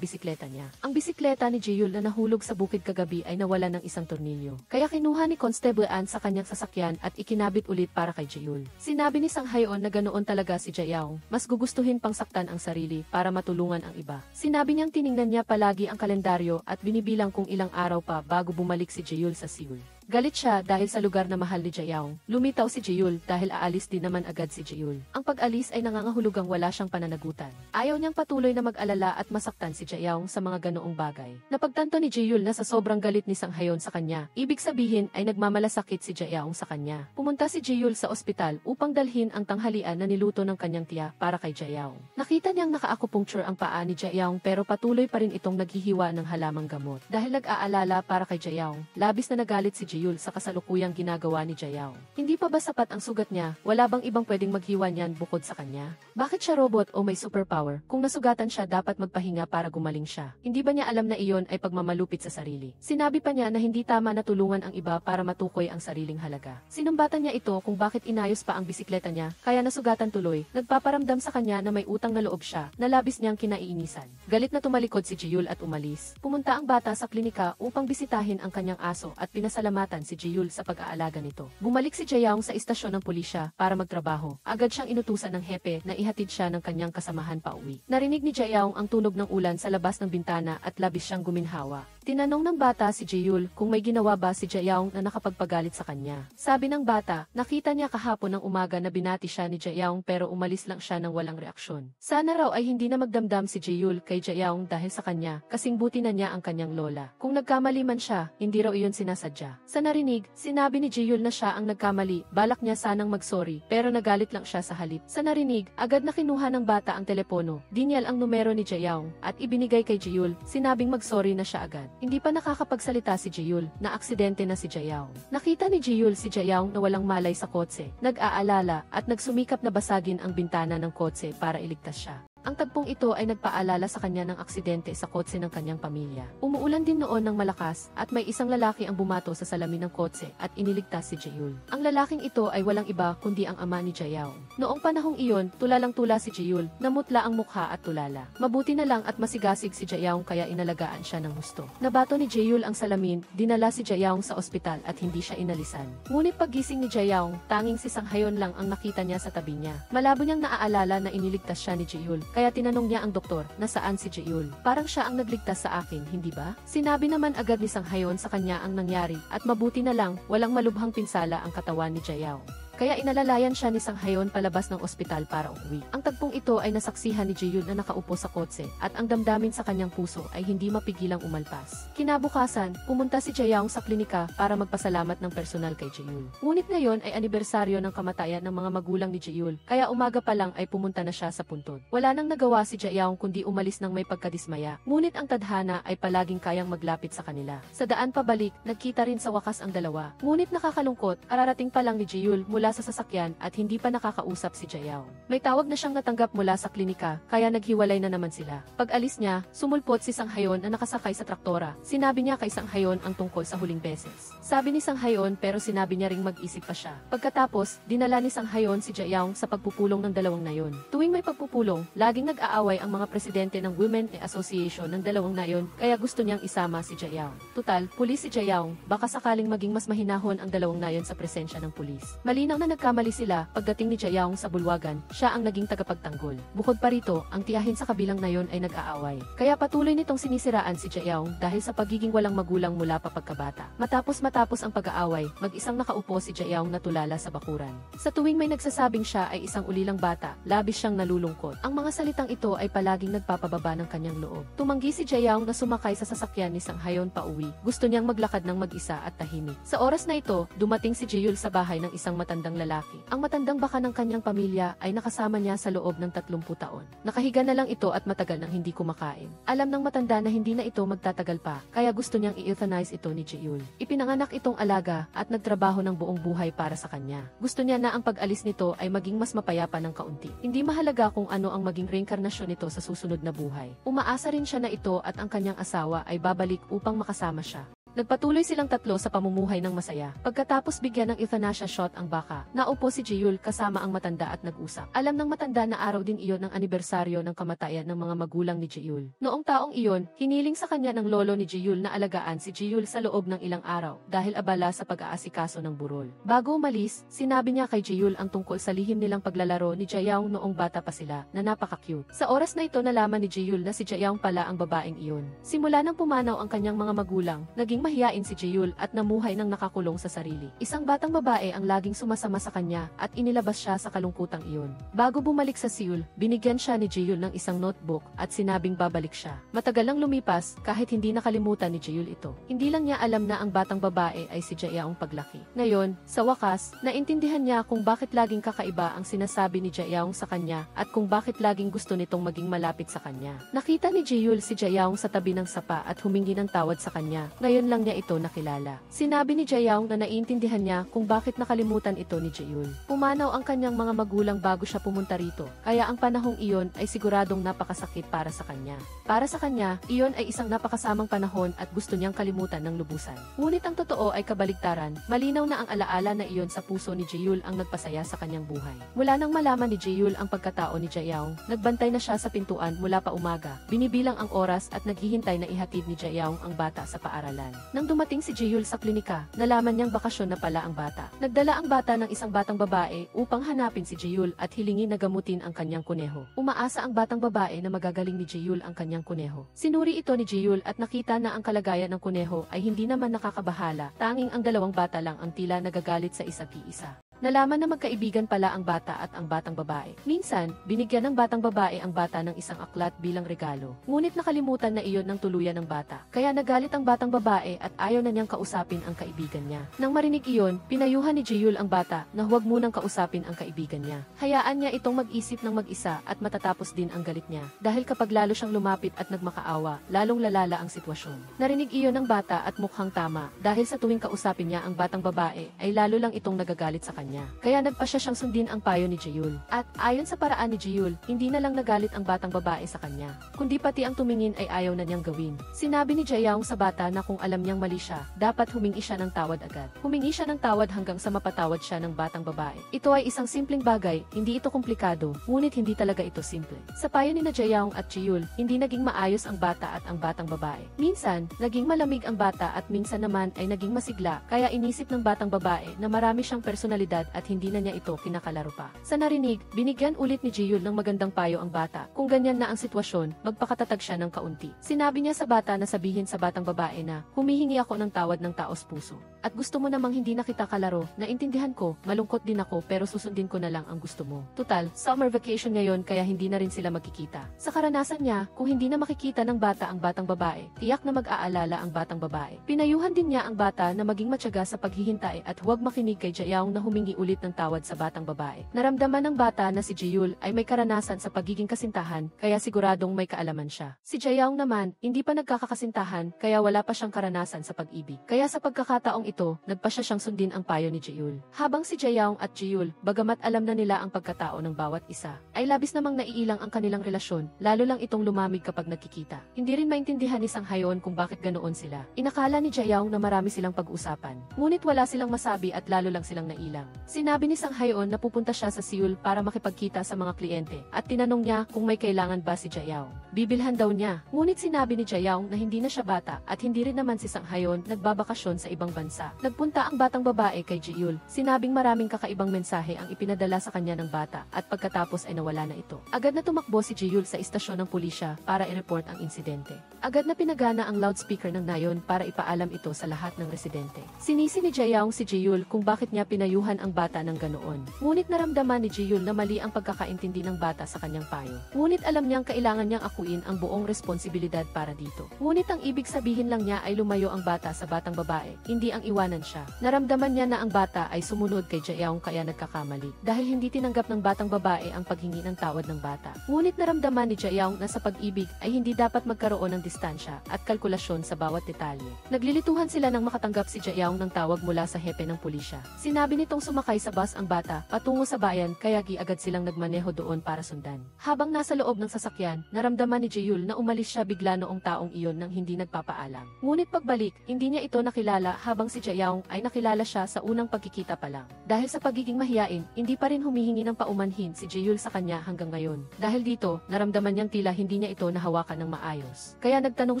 bisikleta niya. Ang bisikleta ni Jaeul na nahulog sa bukid kagabi ay nawala ng isang tornilyo. Kaya kinuha ni Constable An sa kanyang sasakyan at ikinabit ulit para kay Jaeul. Sinabi ni Sang Haeun na ganoon talaga si Jaeyoung, mas gugustuhin pang saktan ang sarili para matulungan ang iba. Sinabi niyang tiningnan niya palagi ang kalendaryo at binibilang kung ilang araw pa bago bumalik si Jaeul sa Seoul. Galit siya dahil sa lugar na mahal ni Jaeyoung. Lumitaw si Jaeul dahil aalis din naman agad si Jaeul. Ang pag-alis ay nangangahulugang wala siyang pananagutan. Ayaw niyang patuloy na mag-alala at masaktan si Jaeyoung sa mga ganoong bagay. Napagtanto ni Jaeul na sa sobrang galit ni Sang Haeun sa kanya, ibig sabihin ay nagmamalasakit si Jaeyoung sa kanya. Pumunta si Jaeul sa ospital upang dalhin ang tanghalian na niluto ng kanyang tiya para kay Jaeyoung. Nakita niyang naka-acupuncture ang paa ni Jaeyoung pero patuloy pa rin itong naghihiwa ng halamang gamot. Dahil nag-aalala para kay Jaeyoung, labis na nagalit si Jaeul sa kasalukuyang ginagawa ni Jaeyoung. Hindi pa ba sapat ang sugat niya? Wala bang ibang pwedeng maghiwa niyan bukod sa kanya? Bakit siya robot o may superpower? Kung nasugatan siya dapat magpahinga para gumaling siya. Hindi ba niya alam na iyon ay pagmamalupit sa sarili? Sinabi pa niya na hindi tama na tulungan ang iba para matukoy ang sariling halaga. Sinumbatan niya ito kung bakit inayos pa ang bisikleta niya, kaya nasugatan tuloy. Nagpaparamdam sa kanya na may utang na loob siya, na labis niyang kinaiinisan. Galit na tumalikod si Jaeul at umalis. Pumunta ang bata sa klinika upang bisitahin ang kanyang aso at pinasalamatan si Jaeul sa pag-aalaga nito. Bumalik si Jaeyoung sa istasyon ng pulisya para magtrabaho. Agad siyang inutusan ng hepe na ihatid siya ng kanyang kasamahan pauwi. Narinig ni Jaeyoung ang tunog ng ulan sa labas ng bintana at labis siyang guminhawa. Tinanong ng bata si Jaehyul kung may ginawa ba si Jaeyoung na nakapagpagalit sa kanya. Sabi ng bata, nakita niya kahapon ng umaga na binati siya ni Jaeyoung pero umalis lang siya ng walang reaksyon. Sana raw ay hindi na magdamdam si Jaehyul kay Jaeyoung dahil sa kanya, kasing buti na niya ang kanyang lola. Kung nagkamali man siya, hindi raw iyon sinasadya. Sa narinig, sinabi ni Jaehyul na siya ang nagkamali, balak niya sanang magsorry, pero nagalit lang siya sa halip. Sa narinig, agad na kinuha ng bata ang telepono, dinyal ang numero ni Jaeyoung, at ibinigay kay Jaehyul, sinabing magsorry na siya agad. Hindi pa nakakapagsalita si Jaehyul, na aksidente na si Jaeyoung. Nakita ni Jaehyul si Jaeyoung na walang malay sa kotse, nag-aalala, at nagsumikap na basagin ang bintana ng kotse para iligtas siya. Ang tagpong ito ay nagpaalala sa kanya ng aksidente sa kotse ng kanyang pamilya. Umuulan din noon ng malakas at may isang lalaki ang bumato sa salamin ng kotse at iniligtas si Jaehyul. Ang lalaking ito ay walang iba kundi ang ama ni Jaeyoung. Noong panahong iyon, tulalang-tula si Jaehyul, namutla ang mukha at tulala. Mabuti na lang at masigasig si Jaeyoung kaya inalagaan siya ng husto. Nabato ni Jaehyul ang salamin, dinala si Jaeyoung sa ospital at hindi siya inalisan. Ngunit paggising ni Jaeyoung, tanging si Sang-hayon lang ang nakita niya sa tabi niya. Malabo niyang naaalala na iniligtas siya ni Jaehyul. Kaya tinanong niya ang doktor, nasaan si Jaehyul? Parang siya ang nagligtas sa akin, hindi ba? Sinabi naman agad ni Sang-hayon sa kanya ang nangyari, at mabuti na lang, walang malubhang pinsala ang katawan ni Jaeyoung. Kaya inalalayan siya ni Sang-hayon palabas ng ospital para umuwi. Ang tagpong ito ay nasaksihan ni Jaehyul na nakaupo sa kotse at ang damdamin sa kanyang puso ay hindi mapigilang umalpas. Kinabukasan, pumunta si Jaeyoung sa klinika para magpasalamat ng personal kay Jaehyul. Ngunit ngayon ay anibersaryo ng kamatayan ng mga magulang ni Jaehyul, kaya umaga pa lang ay pumunta na siya sa puntod. Wala nang nagawa si Jaeyoung kundi umalis ng may pagkadismaya, ngunit ang tadhana ay palaging kayang maglapit sa kanila. Sa daan pabalik, nagkita rin sa wakas ang dalawa. Ngunit nakakalungkot, ararating pa lang ni Jaehyul mula sa sasakyan at hindi pa nakakausap si Jaeyoung. May tawag na siyang natanggap mula sa klinika, kaya naghiwalay na naman sila. Pag alis niya, sumulpot si Sang-hayon na nakasakay sa traktora. Sinabi niya kay Sang-hayon ang tungkol sa huling beses. Sabi ni Sang-hayon pero sinabi niya ring mag-isip pa siya. Pagkatapos, dinala ni Sang-hayon si Jaeyoung sa pagpupulong ng dalawang nayon. Tuwing may pagpupulong, laging nag-aaway ang mga presidente ng Women Association ng dalawang nayon, kaya gusto niyang isama si Jaeyoung. Tutal, pulis si Jaeyoung, baka sakaling maging mas mahinahon ang dalawang nayon sa presensya ng pulis. Malinaw na nagkamali sila, pagdating ni Jaeyoung sa bulwagan, siya ang naging tagapagtanggol. Bukod pa rito, ang tiyahin sa kabilang nayon ay nag-aaway. Kaya patuloy nitong sinisiraan si Jaeyoung dahil sa pagiging walang magulang mula pa pagkabata. Matapos ang pag-aaway, mag-isang nakaupo si Jaeyoung na tulala sa bakuran. Sa tuwing may nagsasabing siya ay isang ulilang bata, labis siyang nalulungkot. Ang mga salitang ito ay palaging nagpapababa ng kanyang loob. Tumanggi si Jaeyoung na sumakay sa sasakyan ni Sang-hayon pauwi. Gusto niyang maglakad ng mag-isa at tahimik. Sa oras na ito, dumating si Jaehyul sa bahay ng isang matandang lalaki. Ang matandang baka ng kanyang pamilya ay nakasama niya sa loob ng 30 taon. Nakahiga na lang ito at matagal nang hindi kumakain. Alam ng matanda na hindi na ito magtatagal pa, kaya gusto niyang i-euthanize ito ni Jaehyul. Ipinanganak itong alaga at nagtrabaho ng buong buhay para sa kanya. Gusto niya na ang pag-alis nito ay maging mas mapayapa ng kaunti. Hindi mahalaga kung ano ang maging reinkarnasyon nito sa susunod na buhay. Umaasa rin siya na ito at ang kanyang asawa ay babalik upang makasama siya. Nagpatuloy silang tatlo sa pamumuhay ng masaya. Pagkatapos bigyan ng euthanasia shot ang baka, naupo si Jaehyul kasama ang matanda at nag-usap. Alam ng matanda na araw din iyon ng anibersaryo ng kamatayan ng mga magulang ni Jaehyul. Noong taong iyon, hiniling sa kanya ng lolo ni Jaehyul na alagaan si Jaehyul sa loob ng ilang araw dahil abala sa pag-aasikaso ng burol. Bago umalis, sinabi niya kay Jaehyul ang tungkol sa lihim nilang paglalaro ni Jaeyoung noong bata pa sila na napaka-cute. Sa oras na ito nalaman ni Jaehyul na si Jaeyoung pala ang babaeng iyon. Simula nang pumanaw ang kanyang mga magulang, naging mahiyain si Jaehyul at namuhay ng nakakulong sa sarili. Isang batang babae ang laging sumasama sa kanya at inilabas siya sa kalungkutang iyon. Bago bumalik sa Seoul, binigyan siya ni Jaehyul ng isang notebook at sinabing babalik siya. Matagal lang lumipas kahit hindi nakalimutan ni Jaehyul ito. Hindi lang niya alam na ang batang babae ay si Jaeyoung paglaki. Ngayon, sa wakas, naintindihan niya kung bakit laging kakaiba ang sinasabi ni Jaeyoung sa kanya at kung bakit laging gusto nitong maging malapit sa kanya. Nakita ni Jaehyul si Jaeyoung sa tabi ng sapa at humingi ng tawad sa kanya. Ngayon lang niya ito nakilala. Sinabi ni Jaeyoung na naiintindihan niya kung bakit nakalimutan ito ni Jaehyul. Pumanaw ang kanyang mga magulang bago siya pumunta rito, kaya ang panahong iyon ay siguradong napakasakit para sa kanya. Para sa kanya, iyon ay isang napakasamang panahon at gusto niyang kalimutan ng lubusan. Ngunit ang totoo ay kabaligtaran, malinaw na ang alaala na iyon sa puso ni Jaehyul ang nagpasaya sa kanyang buhay. Mula nang malaman ni Jaehyul ang pagkatao ni Jaeyoung, nagbantay na siya sa pintuan mula pa umaga, binibilang ang oras at naghihintay na ihatid ni Jaeyoung ang bata sa paaralan. Nang dumating si Jeyul sa klinika, nalaman niyang bakasyon na pala ang bata. Nagdala ang bata ng isang batang babae upang hanapin si Jeyul at hilingin na gamutin ang kanyang kuneho. Umaasa ang batang babae na magagaling ni Jeyul ang kanyang kuneho. Sinuri ito ni Jeyul at nakita na ang kalagayan ng kuneho ay hindi naman nakakabahala, tanging ang dalawang bata lang ang tila nagagalit sa isa't isa. Nalaman na magkaibigan pala ang bata at ang batang babae. Minsan, binigyan ng batang babae ang bata ng isang aklat bilang regalo. Ngunit nakalimutan na iyon ng tuluyan ng bata. Kaya nagalit ang batang babae at ayaw na niyang kausapin ang kaibigan niya. Nang marinig iyon, pinayuhan ni Jeyul ang bata na huwag munang kausapin ang kaibigan niya. Hayaan niya itong mag-isip ng mag-isa at matatapos din ang galit niya. Dahil kapag lalo siyang lumapit at nagmakaawa, lalong lalala ang sitwasyon. Narinig iyon ng bata at mukhang tama dahil sa tuwing kausapin niya ang batang babae ay lalo lang itong nagagalit sa kanya. Kaya nagpasya siyang sundin ang payo ni Jeyul. At ayon sa paraan ni Jeyul, hindi na lang nagalit ang batang babae sa kanya, kundi pati ang tumingin ay ayaw na niyang gawin. Sinabi ni Jayaong sa bata na kung alam niyang mali siya, dapat humingi siya ng tawad agad. Humingi siya ng tawad hanggang sa mapatawad siya ng batang babae. Ito ay isang simpleng bagay, hindi ito komplikado, ngunit hindi talaga ito simple. Sa payo ni Jayaong at Jeyul, hindi naging maayos ang bata at ang batang babae. Minsan, naging malamig ang bata at minsan naman ay naging masigla, kaya inisip ng batang babae na marami siyang personalidad at hindi na niya ito kinakalaro pa. Sa narinig, binigyan ulit ni Jeyul ng magandang payo ang bata. Kung ganyan na ang sitwasyon, magpakatatag siya ng kaunti. Sinabi niya sa bata na sabihin sa batang babae na, humihingi ako ng tawad ng taos puso. At gusto mo namang hindi na kita kalaro, naintindihan ko, malungkot din ako pero susundin ko na lang ang gusto mo. Tutal, summer vacation ngayon kaya hindi na rin sila magkikita. Sa karanasan niya, kung hindi na makikita ng bata ang batang babae, tiyak na mag-aalala ang batang babae. Pinayuhan din niya ang bata na maging matyaga sa paghihintay at huwag makinig kay Jayaong na humingi ulit ng tawad sa batang babae. Naramdaman ng bata na si Jeyul ay may karanasan sa pagiging kasintahan, kaya siguradong may kaalaman siya. Si Jayaong naman, hindi pa nagkakakasintahan, kaya wala pa siyang karanasan sa pag-ibig. Kaya sa pagkakataong ito, nagpasya siyang sundin ang payo ni Jeyul. Habang si Jayaong at Jeyul, bagamat alam na nila ang pagkatao ng bawat isa, ay labis namang naiilang ang kanilang relasyon, lalo lang itong lumamig kapag nagkikita. Hindi rin maintindihan ni Sang-hayon kung bakit ganoon sila. Inakala ni Jayaong na marami silang pag-usapan, ngunit wala silang masabi at lalo lang silang nailang. Sinabi ni Sang-hayon na pupunta siya sa Seoul para makipagkita sa mga kliyente at tinanong niya kung may kailangan ba si Jayaong. Bibilhan daw niya, ngunit sinabi ni Jayaong na hindi na siya bata at hindi rin naman si Sang-hayon nagbabakasyon sa ibang bansa. Nagpunta ang batang babae kay Jeyul, sinabing maraming kakaibang mensahe ang ipinadala sa kanya ng bata at pagkatapos ay nawala na ito. Agad na tumakbo si Jeyul sa istasyon ng pulisya para i-report ang insidente. Agad na pinagana ang loudspeaker ng nayon para ipaalam ito sa lahat ng residente. Sinisi ni Jayaong si Jeyul kung bakit niya pinayuhan ang bata ng ganoon. Ngunit naramdaman ni Jeyul na mali ang pagkakaintindi ng bata sa kanyang payo. Ngunit alam niyang kailangan niyang akuin ang buong responsibilidad para dito. Ngunit ang ibig sabihin lang niya ay lumayo ang bata sa batang babae, hindi ang iwanan siya. Naramdaman niya na ang bata ay sumunod kay Jayaong kaya nagkakamali dahil hindi tinanggap ng batang babae ang paghingi ng tawad ng bata. Ngunit naramdaman ni Jayaong na sa pag-ibig ay hindi dapat magkaroon ng distansya at kalkulasyon sa bawat detalye. Naglilituhan sila nang makatanggap si Jayaong ng tawag mula sa hepe ng pulisya. Sinabi nitong sumakay sa bus ang bata patungo sa bayan kaya agad silang nagmaneho doon para sundan. Habang nasa loob ng sasakyan, naramdaman ni Jeyul na umalis siya bigla noong taong iyon nang hindi nagpapaalam. Ngunit pagbalik, hindi niya ito nakilala habang si Jayaong ay nakilala siya sa unang pagkikita pa lang. Dahil sa pagiging mahiyain, hindi pa rin humihingi ng paumanhin si Jeyul sa kanya hanggang ngayon. Dahil dito, naramdaman niyang tila hindi niya ito nahawakan ng maayos. Kaya nagtanong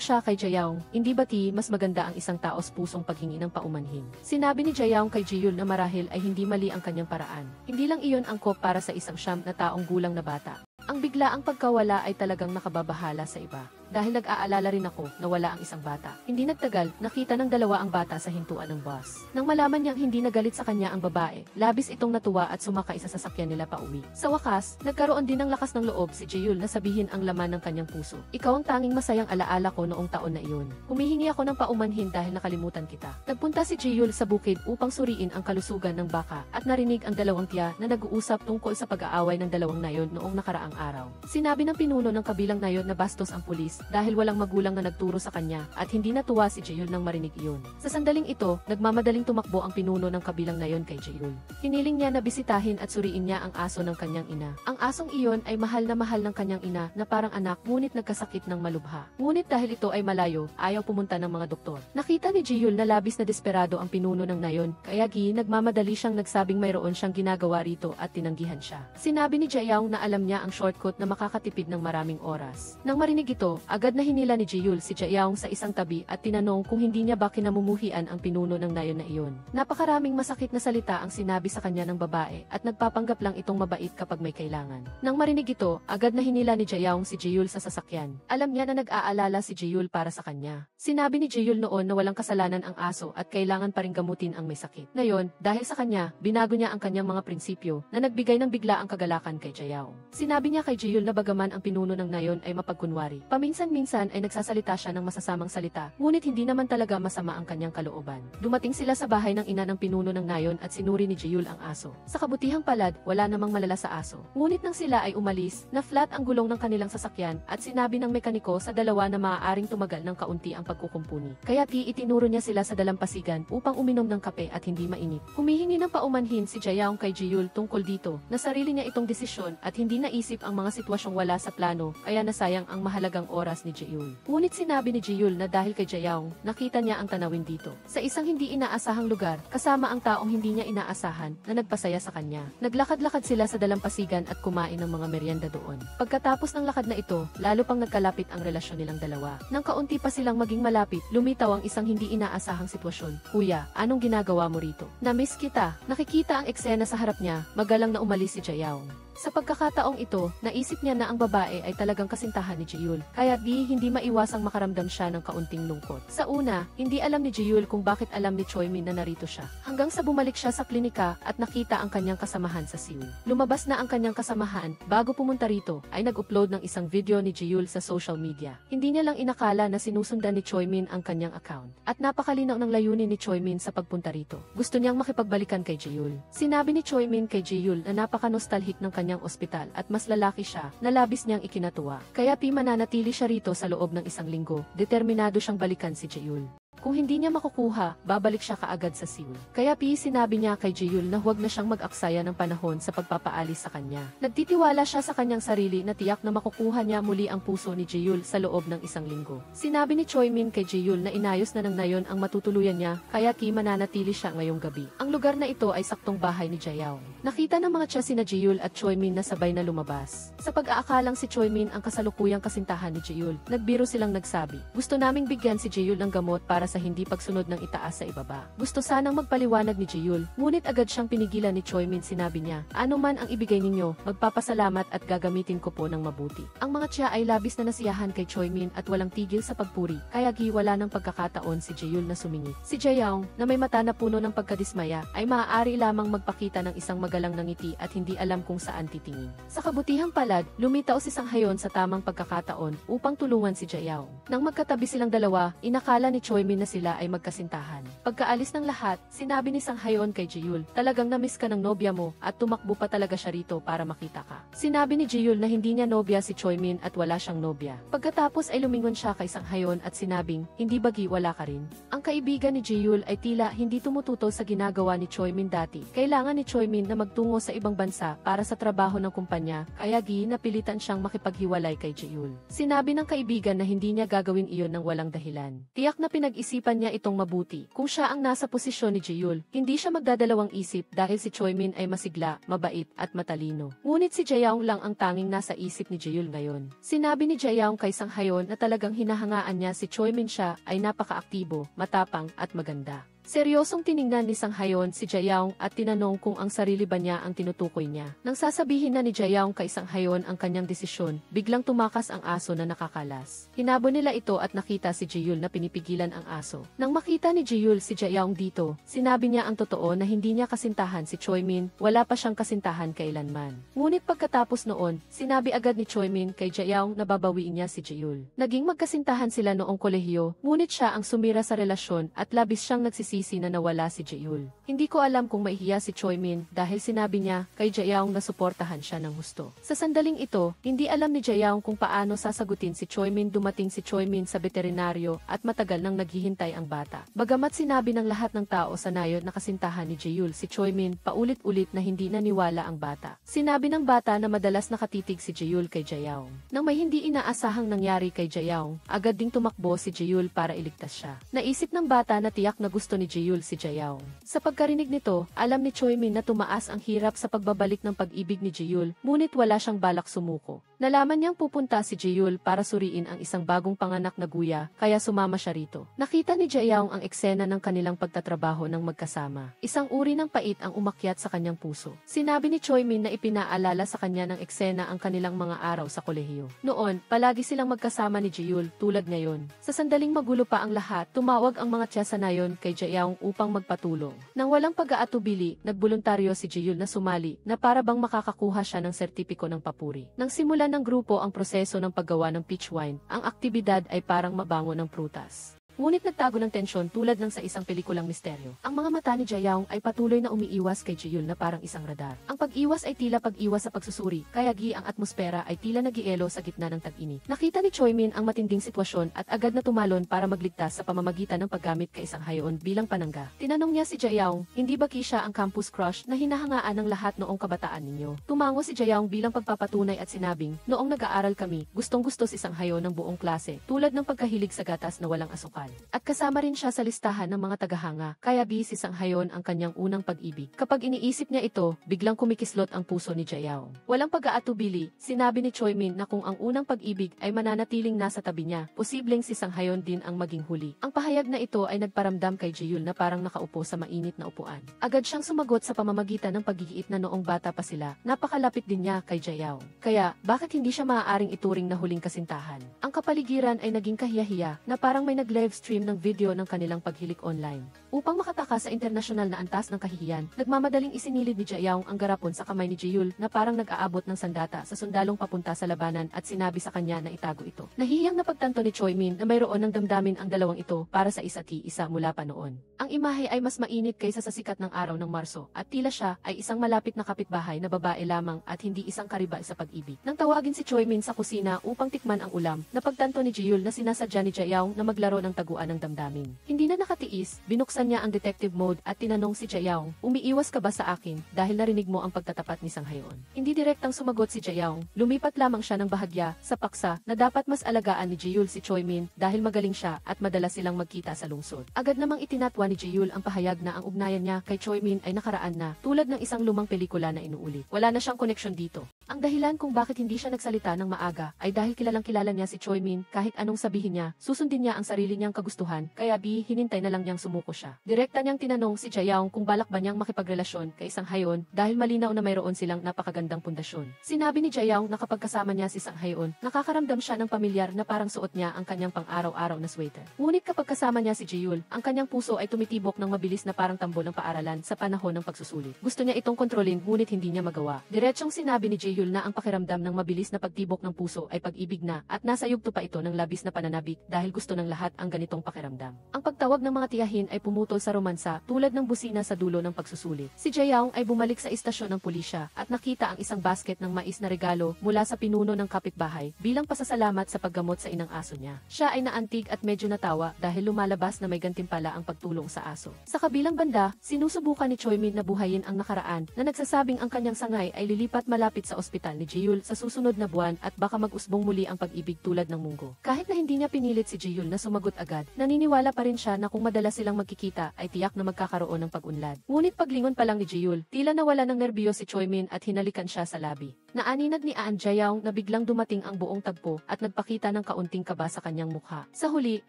siya kay Jayaong, hindi ba mas maganda ang isang taos pusong paghingi ng paumanhin? Sinabi ni Jayaong kay Jeyul na marahil ay hindi mali ang kanyang paraan. Hindi lang iyon angkop para sa isang siyam na taong gulang na bata. Ang biglaang pagkawala ay talagang nakababahala sa iba. Dahil nag-aalala rin ako na wala ang isang bata. Hindi nagtagal, nakita ng dalawa ang bata sa hintuan ng bus. Nang malaman niyang hindi nagalit sa kanya ang babae, labis itong natuwa at sumakay sa sasakyan nila pauwi. Sa wakas, nagkaroon din ng lakas ng loob si Jeyul na sabihin ang laman ng kanyang puso. Ikaw ang tanging masayang alaala ko noong taon na iyon. Humihingi ako ng paumanhin dahil nakalimutan kita. Nagpunta si Jeyul sa bukid upang suriin ang kalusugan ng baka at narinig ang dalawang tiya na nag-uusap tungkol sa pag-aaway ng dalawang nayon noong nakaraang araw. Sinabi ng pinuno ng kabilang nayon na bastos ang pulis dahil walang magulang na nagturo sa kanya at hindi natuwa si Jeyul nang marinig iyon. Sa sandaling ito, nagmamadaling tumakbo ang pinuno ng kabilang nayon kay Jeyul. Hiniling niya na bisitahin at suriin niya ang aso ng kanyang ina. Ang asong iyon ay mahal ng kanyang ina na parang anak ngunit nagkasakit ng malubha. Ngunit dahil ito ay malayo, ayaw pumunta ng mga doktor. Nakita ni Jeyul na labis na desperado ang pinuno ng nayon, kaya nagmamadali siyang nagsabing mayroon siyang ginagawa rito at tinanggihan siya. Sinabi ni Jayaong na alam niya ang shortcut na makakatipid ng maraming oras. Nang marinig ito, agad na hinila ni Jeyul si Jaeyoung sa isang tabi at tinanong kung hindi niya ba kinamumuhian ang pinuno ng nayon na iyon. Napakaraming masakit na salita ang sinabi sa kanya ng babae at nagpapanggap lang itong mabait kapag may kailangan. Nang marinig ito, agad na hinila ni Jaeyoung si Jeyul sa sasakyan. Alam niya na nag-aalala si Jeyul para sa kanya. Sinabi ni Jeyul noon na walang kasalanan ang aso at kailangan pa ring gamutin ang may sakit. Ngayon, dahil sa kanya, binago niya ang kanyang mga prinsipyo na nagbigay ng bigla ang kagalakan kay Jaeyoung. Sinabi niya kay Jeyul na bagaman ang pinuno ng nayon ay mapagkunwari, paminsan-minsan ay nagsasalita siya ng masasamang salita, ngunit hindi naman talaga masama ang kanyang kalooban. Dumating sila sa bahay ng ina ng pinuno ng nayon at sinuri ni Jeyul ang aso. Sa kabutihang palad, wala namang malala sa aso. Ngunit nang sila ay umalis, na flat ang gulong ng kanilang sasakyan at sinabi ng mekaniko sa dalawa na maaaring tumagal ng kaunti ang pagkukumpuni. Kaya itinuro niya sila sa dalampasigan upang uminom ng kape at hindi mainit. Humihingi ng paumanhin si Jaeyoung kay Jeyul tungkol dito, na sarili niya itong desisyon at hindi naisip ang mga sitwasyong wala sa plano, kaya nasayang ang mahalagang oras ni Jeyul. Ngunit sinabi ni Jeyul na dahil kay Jaeyoung, nakita niya ang tanawin dito. Sa isang hindi inaasahang lugar, kasama ang taong hindi niya inaasahan na nagpasaya sa kanya. Naglakad-lakad sila sa dalampasigan at kumain ng mga merienda doon. Pagkatapos ng lakad na ito, lalo pang nagkalapit ang relasyon nilang dalawa. Nang kaunti pa silang maging malapit, lumitaw ang isang hindi inaasahang sitwasyon. Kuya, anong ginagawa mo rito? Na-miss kita. Nakikita ang eksena sa harap niya, magalang na umalis si Jaeyoung. Sa pagkakataong ito, naisip niya na ang babae ay talagang kasintahan ni Jeyul, kaya hindi maiwasang makaramdam siya ng kaunting lungkot. Sa una, hindi alam ni Jeyul kung bakit alam ni Choi Min na narito siya. Hanggang sa bumalik siya sa klinika at nakita ang kanyang kasamahan sa Seoul. Lumabas na ang kanyang kasamahan, bago pumunta rito, ay nag-upload ng isang video ni Jeyul sa social media. Hindi niya lang inakala na sinusundan ni Choi Min ang kanyang account. At napakalinaw ng layunin ni Choi Min sa pagpunta rito. Gusto niyang makipagbalikan kay Jeyul. Sinabi ni Choi Min kay Jeyul na napaka-nostalgic ng kanyang ospital at mas lalaki siya na labis niyang ikinatuwa. Kaya mananatili siya rito sa loob ng isang linggo. Determinado siyang balikan si Jeyul. Kung hindi niya makukuha, babalik siya kaagad sa Seoul. Kaya sinabi niya kay Jeyul na huwag na siyang mag-aksaya ng panahon sa pagpapaalis sa kanya. Nagtitiwala siya sa kanyang sarili na tiyak na makukuha niya muli ang puso ni Jeyul sa loob ng isang linggo. Sinabi ni Choi Min kay Jeyul na inayos na ng nayon ang matutuluyan niya, kaya mananatili siya ngayong gabi. Ang lugar na ito ay saktong bahay ni Jaeyoung. Nakita ng mga tsa sina Jeyul at Choi Min na sabay na lumabas. Sa pag-aakalang si Choi Min ang kasalukuyang kasintahan ni Jeyul, nagbiro silang nagsabi, gusto naming bigyan si Jeyul ng gamot para sa hindi pagsunod ng itaas sa ibaba. Gusto sanang magpaliwanag ni Jeyul, ngunit agad siyang pinigilan ni Choi Min. Sinabi niya, ano man ang ibigay ninyo, magpapasalamat at gagamitin ko po ng mabuti. Ang mga tiya ay labis na nasiyahan kay Choi Min at walang tigil sa pagpuri, kaya wala ng pagkakataon si Jeyul na sumingi. Si Jaeyoung, na may mata na puno ng pagkadismaya, ay maaari lamang magpakita ng isang magalang na ngiti at hindi alam kung saan titingin. Sa kabutihang palad, lumitaw si Sang-hayon sa tamang pagkakataon upang tulungan si Jaeyoung. Nang magkatabi silang dalawa, inakala ni Choi Min na sila ay magkasintahan. Pagkaalis ng lahat, sinabi ni Sang-hayon kay Jeyul, talagang na-miss ka ng nobya mo at tumakbo pa talaga siya rito para makita ka. Sinabi ni Jeyul na hindi niya nobya si Choi Min at wala siyang nobya. Pagkatapos ay lumingon siya kay Sang-hayon at sinabing, hindi bagi wala ka rin? Ang kaibigan ni Jeyul ay tila hindi tumututo sa ginagawa ni Choi Min dati. Kailangan ni Choi Min na magtungo sa ibang bansa para sa trabaho ng kumpanya, kaya napilitan siyang makipaghiwalay kay Jeyul. Sinabi ng kaibigan na hindi niya gagawin iyon ng walang dahilan. Tiyak na pinag-isipan niya itong mabuti. Kung siya ang nasa posisyon ni Jeyul, hindi siya magdadalawang isip dahil si Choi Min ay masigla, mabait at matalino. Ngunit si Jaeyoung lang ang tanging nasa isip ni Jeyul ngayon. Sinabi ni Jaeyoung kay Sang-hayon na talagang hinahangaan niya si Choi Min, siya ay napakaaktibo, matapang at maganda. Seryosong tiningnan ni Sang-hayon si Jaeyoung at tinanong kung ang sarili ba niya ang tinutukoy niya. Nang sasabihin na ni Jaeyoung kay Sang-hayon ang kanyang desisyon, biglang tumakas ang aso na nakakalas. Hinabo nila ito at nakita si Jeyul na pinipigilan ang aso. Nang makita ni Jeyul si Jaeyoung dito, sinabi niya ang totoo na hindi niya kasintahan si Choi Min, wala pa siyang kasintahan kailanman. Ngunit pagkatapos noon, sinabi agad ni Choi Min kay Jaeyoung na babawiin niya si Jeyul. Naging magkasintahan sila noong kolehiyo, ngunit siya ang sumira sa relasyon at labis siyang nagsisisi na nawala si Jeyul. Hindi ko alam kung maihiya si Choi Min dahil sinabi niya kay Jaeyoung na suportahan siya ng husto. Sa sandaling ito, hindi alam ni Jaeyoung kung paano sasagutin si Choi Min. Dumating si Choi Min sa veterinaryo at matagal nang naghihintay ang bata. Bagamat sinabi ng lahat ng tao sa nayon na kasintahan ni Jeyul si Choi Min, paulit-ulit na hindi naniwala ang bata. Sinabi ng bata na madalas nakatitig si Jeyul kay Jaeyoung. Nang may hindi inaasahang nangyari kay Jaeyoung, agad ding tumakbo si Jeyul para iligtas siya. Naisip ng bata na tiyak na gusto ni ni Ji-yul si Jae-young. Sa pagkarinig nito, alam ni Choi-min na tumaas ang hirap sa pagbabalik ng pag-ibig ni Ji-yul, ngunit wala siyang balak sumuko. Nalaman niyang pupunta si Ji-yul para suriin ang isang bagong panganak na guya, kaya sumama siya rito. Nakita ni Jae-young ang eksena ng kanilang pagtatrabaho ng magkasama. Isang uri ng pait ang umakyat sa kanyang puso. Sinabi ni Choi-min na ipinaalala sa kanya ng eksena ang kanilang mga araw sa kolehiyo. Noon, palagi silang magkasama ni Ji-yul, tulad ngayon. Sa sandaling magulo pa ang lahat, tumawag ang mga tiyasa na yon kay Jae-young upang magpatulong. Nang walang pag-aatubili, nagboluntaryo si Ji-yul na sumali, na para bang makakakuha siya ng sertipiko ng papuri. Nang simulan ng grupo ang proseso ng paggawa ng peach wine, ang aktibidad ay parang mabango ng prutas. Ngunit nagtago ng tensyon tulad ng sa isang pelikulang misteryo. Ang mga mata ni Jae-young ay patuloy na umiiwas kay Ji-yul na parang isang radar. Ang pag-iwas ay tila pag-iwas sa pagsusuri, kaya ang atmosfera ay tila nagielo sa gitna ng tag-init. Nakita ni Choi-min ang matinding sitwasyon at agad na tumalon para magligtas sa pamamagitan ng paggamit kay isang hayon bilang panangga. Tinanong niya si Jae-young, hindi ba siya ang campus crush na hinahangaan ng lahat noong kabataan ninyo? Tumango si Jae-young bilang pagpapatunay at sinabing, noong nag-aaral kami, gustong-gusto si isang hayon ng buong klase, tulad ng pagkahilig sa gatas na walang asukal. At kasama rin siya sa listahan ng mga tagahanga, kaya si Sang-hayon ang kanyang unang pag-ibig. Kapag iniisip niya ito, biglang kumikislot ang puso ni Jae-young. Walang pag-aatubili, sinabi ni Choi-min na kung ang unang pag-ibig ay mananatiling nasa tabi niya, posibleng si Sang-hayon din ang maging huli. Ang pahayag na ito ay nagparamdam kay Ji-yul na parang nakaupo sa mainit na upuan. Agad siyang sumagot sa pamamagitan ng paggigiit na noong bata pa sila, napakalapit din niya kay Jae-young. Kaya, bakit hindi siya maaaring ituring na huling kasintahan? Ang kapaligiran ay naging kahiya-hiya na parang may nag-livestream ng video ng kanilang paghilik online. Upang makatakas sa internasyonal na antas ng kahihiyan, nagmamadaling isinilid ni Jae-young ang garapon sa kamay ni Ji-yul na parang nag-aabot ng sandata sa sundalong papunta sa labanan at sinabi sa kanya na itago ito. Nahihiyang napagtanto ni Choi-min na mayroon ng damdamin ang dalawang ito para sa isa't isa mula pa noon. Ang imahe ay mas mainit kaysa sa sikat ng araw ng Marso at tila siya ay isang malapit na kapitbahay na babae lamang at hindi isang karibal sa pag-ibig. Nang tawagin si Choi-min sa kusina upang tikman ang ulam, napagtanto ni Ji-yul na sinasadya ni Jae-young na maglaro ng taguan ng damdamin. Hindi na nakatiis, binuksan niya ang detective mode at tinanong si Jae-young, umiiwas ka ba sa akin dahil narinig mo ang pagtatapat ni Sang-hayon? Hindi direktang sumagot si Jae-young, lumipat lamang siya ng bahagya sa paksa na dapat mas alagaan ni Ji-yul si Choi-min dahil magaling siya at madalas silang magkita sa lungsod. Agad namang itinatwa ni Ji-yul ang pahayag na ang ugnayan niya kay Choi-min ay nakaraan na, tulad ng isang lumang pelikula na inuulit. Wala na siyang koneksyon dito. Ang dahilan kung bakit hindi siya nagsalita ng maaga ay dahil kilalang-kilala niya si Choi-min, kahit anong sabihin niya, susundin niya ang sarili niyang kagustuhan, kaya hinintay na lang niyang sumuko siya. Direkta niyang tinanong si Jae-young kung balak ba niyang makipagrelasyon kay Sang-hayon dahil malinaw na mayroon silang napakagandang pundasyon. Sinabi ni Jae-young na kapag kasama niya si Sang-hayon, nakakaramdam siya ng pamilyar na parang suot niya ang kanyang pang-araw-araw na sweater. Ngunit kapag kasama niya si Ji-yul, ang kanyang puso ay tumitibok ng mabilis na parang tambol ng paaralan sa panahon ng pagsusulit. Gusto niya itong kontrolin ngunit hindi niya magawa. Diretsong sinabi ni Ji-yul na ang pakiramdam ng mabilis na pagtibok ng puso ay pag-ibig na at nasa yugto pa ito ng labis na pananabik dahil gusto ng lahat ang ganitong pakiramdam. Ang pagtawag ng mga tiyahin ay pumutol sa romansa tulad ng busina sa dulo ng pagsusulit. Si Jae-young ay bumalik sa istasyon ng pulisya at nakita ang isang basket ng mais na regalo mula sa pinuno ng kapitbahay bilang pasasalamat sa paggamot sa inang aso niya. Siya ay naantig at medyo natawa dahil lumalabas na may gantimpala ang pagtulong sa aso. Sa kabilang banda, sinusubukan ni Choi-min na buhayin ang nakaraan na nagsasabing ang kanyang sangay ay lilipat malapit sa ospital ni Ji-yul sa susunod na buwan at baka mag-usbong muli ang pag-ibig tulad ng munggo. Kahit na hindi niya pinilit si Ji-yul na sumagot agad, naniniwala pa rin siya na kung madalas silang magkikita ay tiyak na magkakaroon ng pag-unlad. Ngunit paglingon pa lang ni Ji-yul, tila nawala ng nerbiyo si Choi-min at hinalikan siya sa labi. Naaninag ni An Jae-young na biglang dumating ang buong tagpo at nagpakita ng kaunting kaba sa kanyang mukha. Sa huli,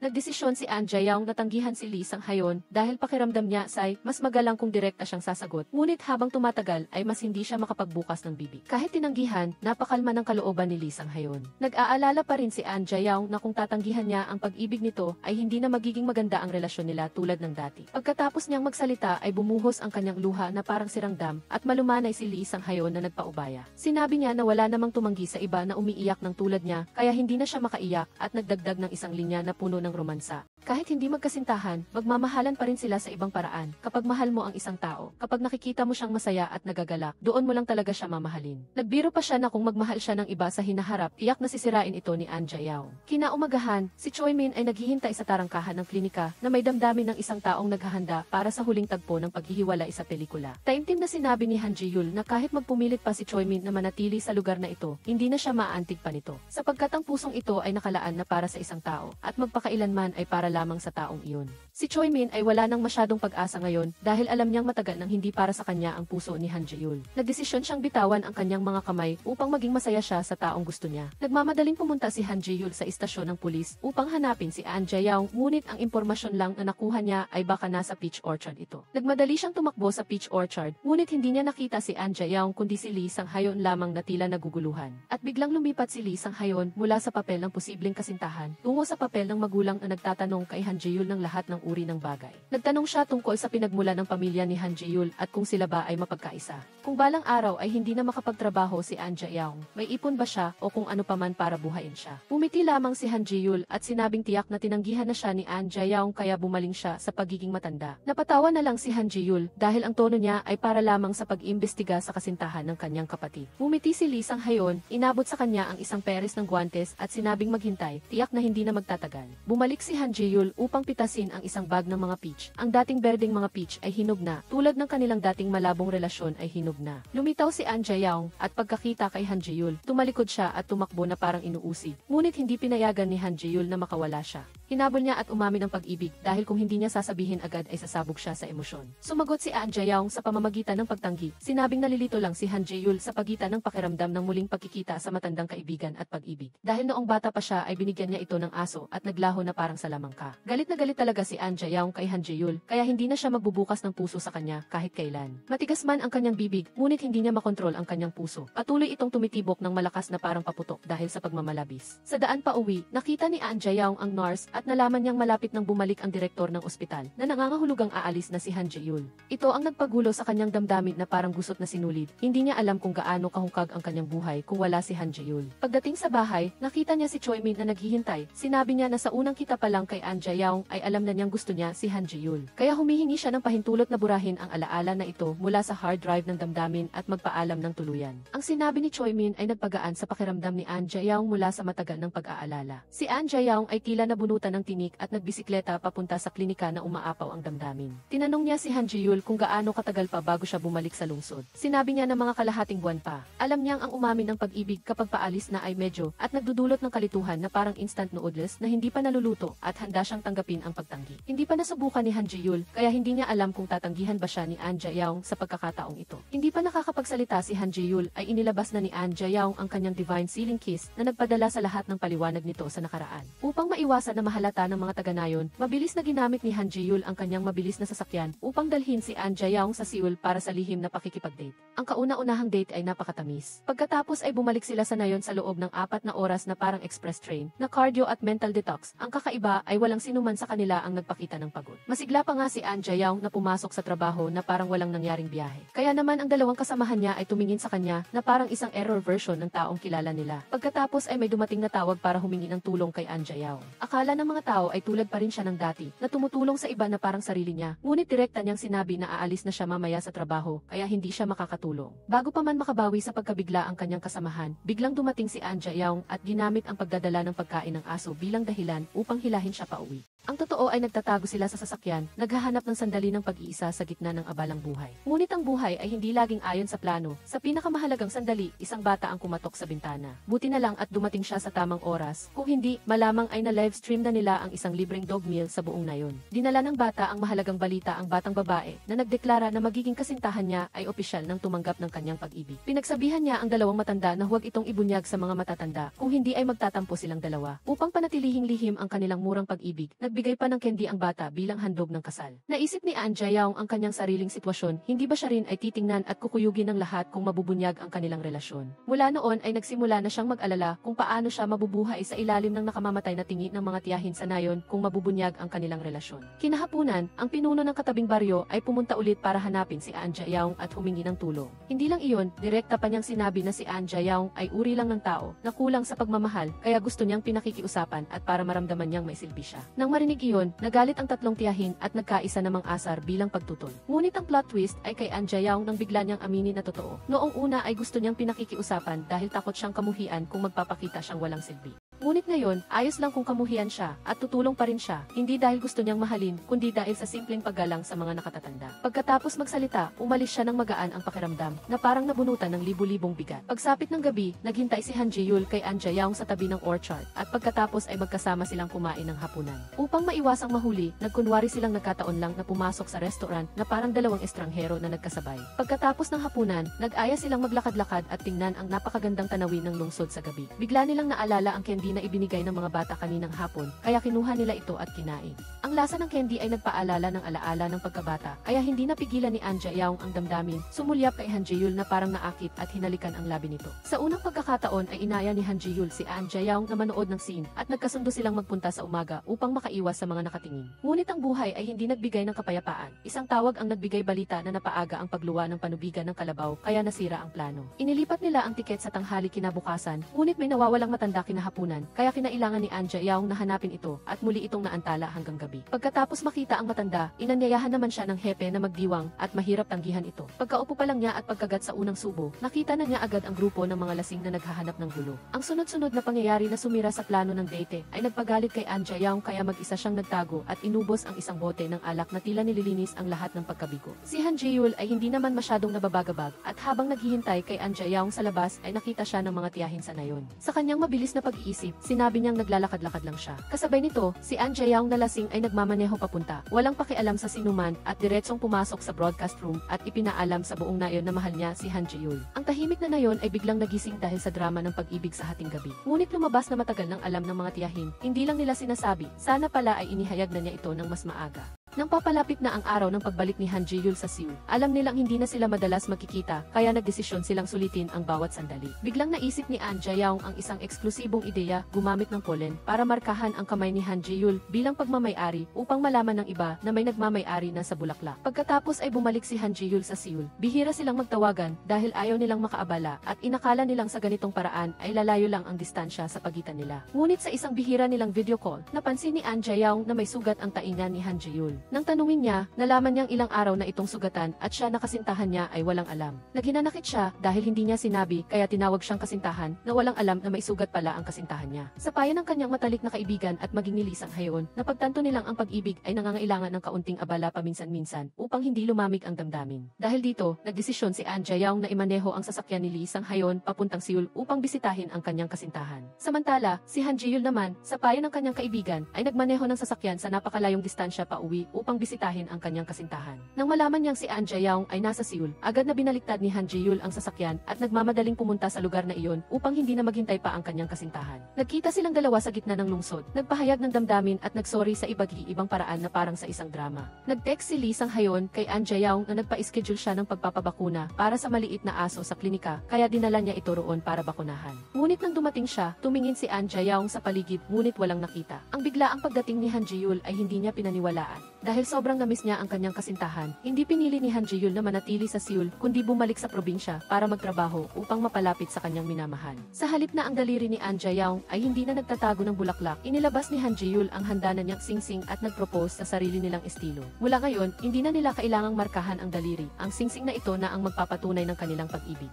nagdesisyon si An Jae-young na tanggihan si Lee Sang-hayon dahil pakiramdam niya ay mas magalang kung direkta siyang sasagot. Ngunit habang tumatagal ay mas hindi siya makapagbukas ng bibig. Kahit tinanggihan, napakalma ng kalooban ni Lee Sang-hayon. Nag-aalala pa rin si An Jae-young na kung tatanggihan niya ang pag-ibig nito ay hindi na magiging maganda ang relasyon nila tulad ng dati. Pagkatapos niyang magsalita ay bumuhos ang kanyang luha na parang sirang dam at malumanay si Lee Sang-hayon na nagpaubaya. Sinabi niya na wala namang tumanggi sa iba na umiiyak ng tulad niya kaya hindi na siya makaiyak at nagdagdag ng isang linya na puno ng romansa. Kahit hindi magkasintahan, magmamahalan pa rin sila sa ibang paraan. Kapag mahal mo ang isang tao, kapag nakikita mo siyang masaya at nagagalak, doon mo lang talaga siya mamahalin. Nagbiro pa siya na kung magmahal siya ng iba sa hinaharap, tiyak na sisirain ito ni An Jae-young. Kinaumagahan, si Choi-min ay naghihintay sa tarangkahan ng klinika na may damdamin ng isang taong naghahanda para sa huling tagpo ng paghihiwalay sa pelikula. Taimtim na sinabi ni Han Ji-yul na kahit magpumilit pa si Choi-min na manatili sa lugar na ito, hindi na siya maaantig pa nito. Sapagkat ang pusong ito ay nakalaan na para sa isang tao at magpakailanman ay para lamang sa taong iyon. Si Choi Min ay wala nang masyadong pag-asa ngayon dahil alam niyang matagal nang hindi para sa kanya ang puso ni Han Jae-yul. Nagdesisyon siyang bitawan ang kanyang mga kamay upang maging masaya siya sa taong gusto niya. Nagmamadaling pumunta si Han Jae-yul sa istasyon ng pulis upang hanapin si An Jae-young, ngunit ang impormasyon lang na nakuha niya ay baka nasa Peach Orchard ito. Nagmadali siyang tumakbo sa Peach Orchard, ngunit hindi niya nakita si An Jae-young kundi si Lee Sang-hayon lamang na tila naguguluhan. At biglang lumipat si Lee Sang-hayon mula sa papel ng posibleng kasintahan tungo sa papel ng magulang na nagtatanong kay Han Jae-yul ng lahat ng uri ng bagay. Nagtanong siya tungkol sa pinagmula ng pamilya ni Han Jae-yul at kung sila ba ay mapagkaisa. Kung balang araw ay hindi na makapagtrabaho si An Jae-young, may ipon ba siya o kung ano paman para buhayin siya. Umiti lamang si Han Jae-yul at sinabing tiyak na tinanggihan na siya ni An Jae-young kaya bumaling siya sa pagiging matanda. Napatawa na lang si Han Jae-yul dahil ang tono niya ay para lamang sa pag-iimbestiga sa kasintahan ng kanyang kapatid. Umiti si Lee Sang-hayon, inabot sa kanya ang isang peres ng guwantes at sinabing maghintay, tiyak na hindi na magtatagal. Bumalik si Han Jae-yul upang pitasin ang isang bag ng mga peach. Ang dating berdeng mga peach ay hinog na, tulad ng kanilang dating malabong relasyon ay hinog na. Lumitaw si An Jae-young at pagkakita kay Han Jae-yul, tumalikod siya at tumakbo na parang inuusig. Ngunit hindi pinayagan ni Han Jae-yul na makawala siya. Hinabol niya at umamin ng pag-ibig dahil kung hindi niya sasabihin agad ay sasabog siya sa emosyon. Sumagot si An Jae-young sa pamamagitan ng pagtanggi. Sinabing nalilito lang si Han Jae-yul sa pagitan ng pakiramdam ng muling pagkikita sa matandang kaibigan at pag-ibig. Dahil noong bata pa siya ay binigyan niya ito ng aso at naglaho na parang salamangka. Galit na galit talaga si An Jae-young kay Han Jae-yul kaya hindi na siya magbubukas ng puso sa kanya kahit kailan. Matigas man ang kanyang bibig ngunit hindi niya makontrol ang kanyang puso. Patuloy itong tumitibok ng malakas na parang paputok dahil sa pagmamalabis. Sa daan pa uwi, nakita ni An Jae-young ang nurse at nalaman niyang malapit nang bumalik ang direktor ng ospital na nangangahulugang aalis na si Han Jae-yul. Ito ang nagpagulo sa kanyang damdamin na parang gusot na sinulid. Hindi niya alam kung gaano kahungkag ang kanyang buhay kung wala si Han Jae-yul. Pagdating sa bahay, nakita niya si Choi Min na naghihintay. Sinabi niya na sa unang kita pa lang kay An Jae-young ay alam na niyang gusto niya si Han Jae-yul. Kaya humihingi siya ng pahintulot na burahin ang alaala na ito mula sa hard drive ng damdamin at magpaalam ng tuluyan. Ang sinabi ni Choi Min ay nagpagaan sa pakiramdam ni An Jae-young mula sa matagal ng pag-aalala. Si An Jae-young ay tila nabunutan ng tinik at nagbisikleta papunta sa klinika na umaapaw ang damdamin. Tinanong niya si Han Jae-yul kung gaano katagal pa bago siya bumalik sa lungsod. Sinabi niya na mga kalahating buwan pa. Alam niyang ang umamin ng pag-ibig kapag paalis na ay medyo at nagdudulot ng kalituhan na parang instant noodles na hindi pa naluluto at handa siyang tanggapin ang pagtanggi. Hindi pa nasubukan ni Han Jae-yul kaya hindi niya alam kung tatanggihan ba siya ni An Jae-young sa pagkakataong ito. Hindi pa nakakapagsalita si Han Jae-yul ay inilabas na ni An Jae-young ang kanyang divine sealing kiss na nagpadala sa lahat ng paliwanag nito sa nakaraan. Upang maiwasan na mahalata ng mga taga-nayon, mabilis na ginamit ni Han Jae-yul ang kanyang mabilis na sasakyan upang dalhin si An Jae-young sa Seoul para sa lihim na pakikipag-date. Ang kauna-unahang date ay napakatamis. Pagkatapos ay bumalik sila sa nayon sa loob ng 4 na oras na parang express train, na cardio at mental detox. Ang kakaiba ay walang sinuman sa kanila ang nagpakita ng pagod. Masigla pa nga si An Jae-young na pumasok sa trabaho na parang walang nangyaring biyahe. Kaya naman ang dalawang kasamahan niya ay tumingin sa kanya na parang isang error version ng taong kilala nila. Pagkatapos ay may dumating na tawag para humingi ng tulong kay An Jae-young. Akala ng mga tao ay tulad pa rin siya ng dati, na tumutulong sa iba na parang sarili niya, ngunit direkta niyang sinabi na aalis na siya mamaya sa trabaho, kaya hindi siya makakatulong. Bago pa man makabawi sa pagkabigla ang kanyang kasamahan, biglang dumating si An Jae-young at ginamit ang pagdadala ng pagkain ng aso bilang dahilan upang hilahin siya pauwi. Ang totoo ay nagtatago sila sa sasakyan, naghahanap ng sandali ng pag-iisa sa gitna ng abalang buhay. Ngunit ang buhay ay hindi laging ayon sa plano. Sa pinakamahalagang sandali, isang bata ang kumatok sa bintana. Buti na lang at dumating siya sa tamang oras. Kung hindi, malamang ay na-livestream na nila ang isang libreng dog meal sa buong nayon. Dinala ng bata ang mahalagang balita ang batang babae na nagdeklara na magiging kasintahan niya ay opisyal nang tumanggap ng kanyang pag-ibig. Pinagsabihan niya ang dalawang matanda na huwag itong ibunyag sa mga matatanda, kung hindi ay magtatampo silang dalawa. Upang panatilihing lihim ang kanilang murang pag-ibig, nagbigay pa ng candy ang bata bilang handog ng kasal. Naisip ni An Jae-young ang kanyang sariling sitwasyon, hindi ba siya rin ay titingnan at kukuyugin ng lahat kung mabubunyag ang kanilang relasyon. Mula noon ay nagsimula na siyang mag-alala kung paano siya mabubuhay sa ilalim ng nakamamatay na tingi ng mga tiyahin sa nayon kung mabubunyag ang kanilang relasyon. Kinahapunan, ang pinuno ng katabing baryo ay pumunta ulit para hanapin si An Jae-young at humingi ng tulong. Hindi lang iyon, direkta pa niyang sinabi na si An Jae-young ay uri lang ng tao na kulang sa pagmamahal, kaya gusto niyang pinakikiusapan at para maramdaman niyang may silbi siya. Nang marinig iyon, nagalit ang tatlong tiyahin at nagkaisa namang asar bilang pagtutol. Ngunit ang plot twist ay kay An Jae-young nang bigla niyang aminin na totoo. Noong una ay gusto niyang pinakikiusapan dahil takot siyang kamuhian kung magpapakita siyang walang silbi. Ngunit ngayon, ayos lang kung kamuhian siya at tutulong pa rin siya, hindi dahil gusto niyang mahalin, kundi dahil sa simpleng paggalang sa mga nakatatanda. Pagkatapos magsalita, umalis siya ng magaan ang pakiramdam na parang nabunutan ng libu-libong bigat. Pagsapit ng gabi, naghintay si Han Ji-yul kay An Jae-young sa tabi ng orchard at pagkatapos ay magkasama silang kumain ng hapunan. Upang maiwasang mahuli, nagkunwari silang nagkataon lang na pumasok sa restaurant na parang dalawang estranghero na nagkasabay. Pagkatapos ng hapunan, nag-aya silang maglakad-lakad at tingnan ang napakagandang tanawin ng lungsod sa gabi. Bigla nilang naalala ang candy na ibinigay ng mga bata kaninang hapon, kaya kinuha nila ito at kinain. Ang lasa ng candy ay nagpaalala ng alaala ng pagkabata, kaya hindi napigilan ni An Jae-young ang damdamin, sumulyap kay Han Ji-yul na parang naakit at hinalikan ang labi nito. Sa unang pagkakataon ay inaya ni Han Ji-yul si An Jae-young na manood ng scene at nagkasundo silang magpunta sa umaga upang makaiwas sa mga nakatingin. Ngunit ang buhay ay hindi nagbigay ng kapayapaan. Isang tawag ang nagbigay balita na napaaga ang pagluwa ng panubigan ng kalabaw kaya nasira ang plano. Inilipat nila ang tiket sa tanghali kinabukasan, ngunit may nawawalang matanda kinahapunan, kaya kinailangan ni An Jae-young na hanapin ito at muli itong naantala hanggang gabi. Pagkatapos makita ang matanda, inanyayahan naman siya ng hepe na magdiwang at mahirap tanggihan ito. Pagkaupo pa lang niya at pagkagat sa unang subo, nakita na niya agad ang grupo ng mga lasing na naghahanap ng gulo. Ang sunod-sunod na pangyayari na sumira sa plano ng date ay nagpagalit kay An Jae-young kaya mag-isa siyang nagtago at inubos ang isang bote ng alak na tila nililinis ang lahat ng pagkabigo. Si Han Ji-yul ay hindi naman masyadong nababagabag at habang naghihintay kay An Jae-young sa labas ay nakita siya ng mga tiyahin sa nayon. Sa kanyang mabilis na pag-iisip, sinabi niyang naglalakad-lakad lang siya. Kasabay nito, si An Jae-young na lasing ay nagmamaneho papunta, walang pakialam sa sinuman at diretsong pumasok sa broadcast room at ipinaalam sa buong nayon na mahal niya si Han Ji-yul. Ang tahimik na nayon ay biglang nagising dahil sa drama ng pag-ibig sa hating gabi. Ngunit lumabas na matagal ng alam ng mga tiyahin, hindi lang nila sinasabi, sana pala ay inihayag na niya ito ng mas maaga. Nang papalapit na ang araw ng pagbalik ni Han Ji-yul sa Seoul, alam nilang hindi na sila madalas magkikita, kaya nagdesisyon silang sulitin ang bawat sandali. Biglang naisip ni An Jae-young ang isang eksklusibong ideya, gumamit ng pollen para markahan ang kamay ni Han Ji-yul bilang pagmamay-ari upang malaman ng iba na may nagmamay-ari na sa bulaklak. Pagkatapos ay bumalik si Han Ji-yul sa Seoul, bihira silang magtawagan dahil ayaw nilang makaabala at inakala nilang sa ganitong paraan ay lalayo lang ang distansya sa pagitan nila. Ngunit sa isang bihira nilang video call, napansin ni An Jae-young na may sugat ang tainga ni Han Ji-yul. Nang tanungin niya, nalaman niyang ilang araw na itong sugatan at siya na kasintahan niya ay walang alam. Naghinanakit siya dahil hindi niya sinabi kaya tinawag siyang kasintahan na walang alam na may sugat pala ang kasintahan niya. Sa payo ng kanyang matalik na kaibigan at maging nilisang hayon, napagtanto nilang ang pag-ibig ay nangangailangan ng kaunting abala paminsan-minsan upang hindi lumamig ang damdamin. Dahil dito, nagdesisyon si An Jae-young na imaneho ang sasakyan ni Lee Sang-hayon papuntang Seoul upang bisitahin ang kanyang kasintahan. Samantala, si Han Ji-yul naman, sa payo ng kanyang kaibigan, ay nagmaneho ng sasakyan sa napakalayong distansya pauwi upang bisitahin ang kanyang kasintahan. Nang malaman niyang si An Jae-young ay nasa Seoul, agad na binaliktad ni Han Ji-yul ang sasakyan at nagmamadaling pumunta sa lugar na iyon upang hindi na maghintay pa ang kanyang kasintahan. Nagkita silang dalawa sa gitna ng lungsod, nagpahayag ng damdamin at nagsorry sa iba't ibang paraan na parang sa isang drama. Nag-text si Lee Sang-hayon kay An Jae-young na nagpa-schedule siya ng pagpapabakuna para sa maliit na aso sa klinika, kaya dinala niya ito roon para bakunahan. Ngunit nang dumating siya, tumingin si An Jae-young sa paligid ngunit walang nakita. Ang biglaang pagdating ni Han Ji-yul ay hindi niya pinaniwalaan. Dahil sobrang namiss niya ang kanyang kasintahan, hindi pinili ni Han Ji-yul na manatili sa Seoul kundi bumalik sa probinsya para magtrabaho upang mapalapit sa kanyang minamahal. Sa halip na ang daliri ni An Jae-young ay hindi na nagtatago ng bulaklak, inilabas ni Han Ji-yul ang handa na niyang singsing at nagpropose sa sarili nilang estilo. Mula ngayon, hindi na nila kailangang markahan ang daliri, ang singsing na ito na ang magpapatunay ng kanilang pag-ibig.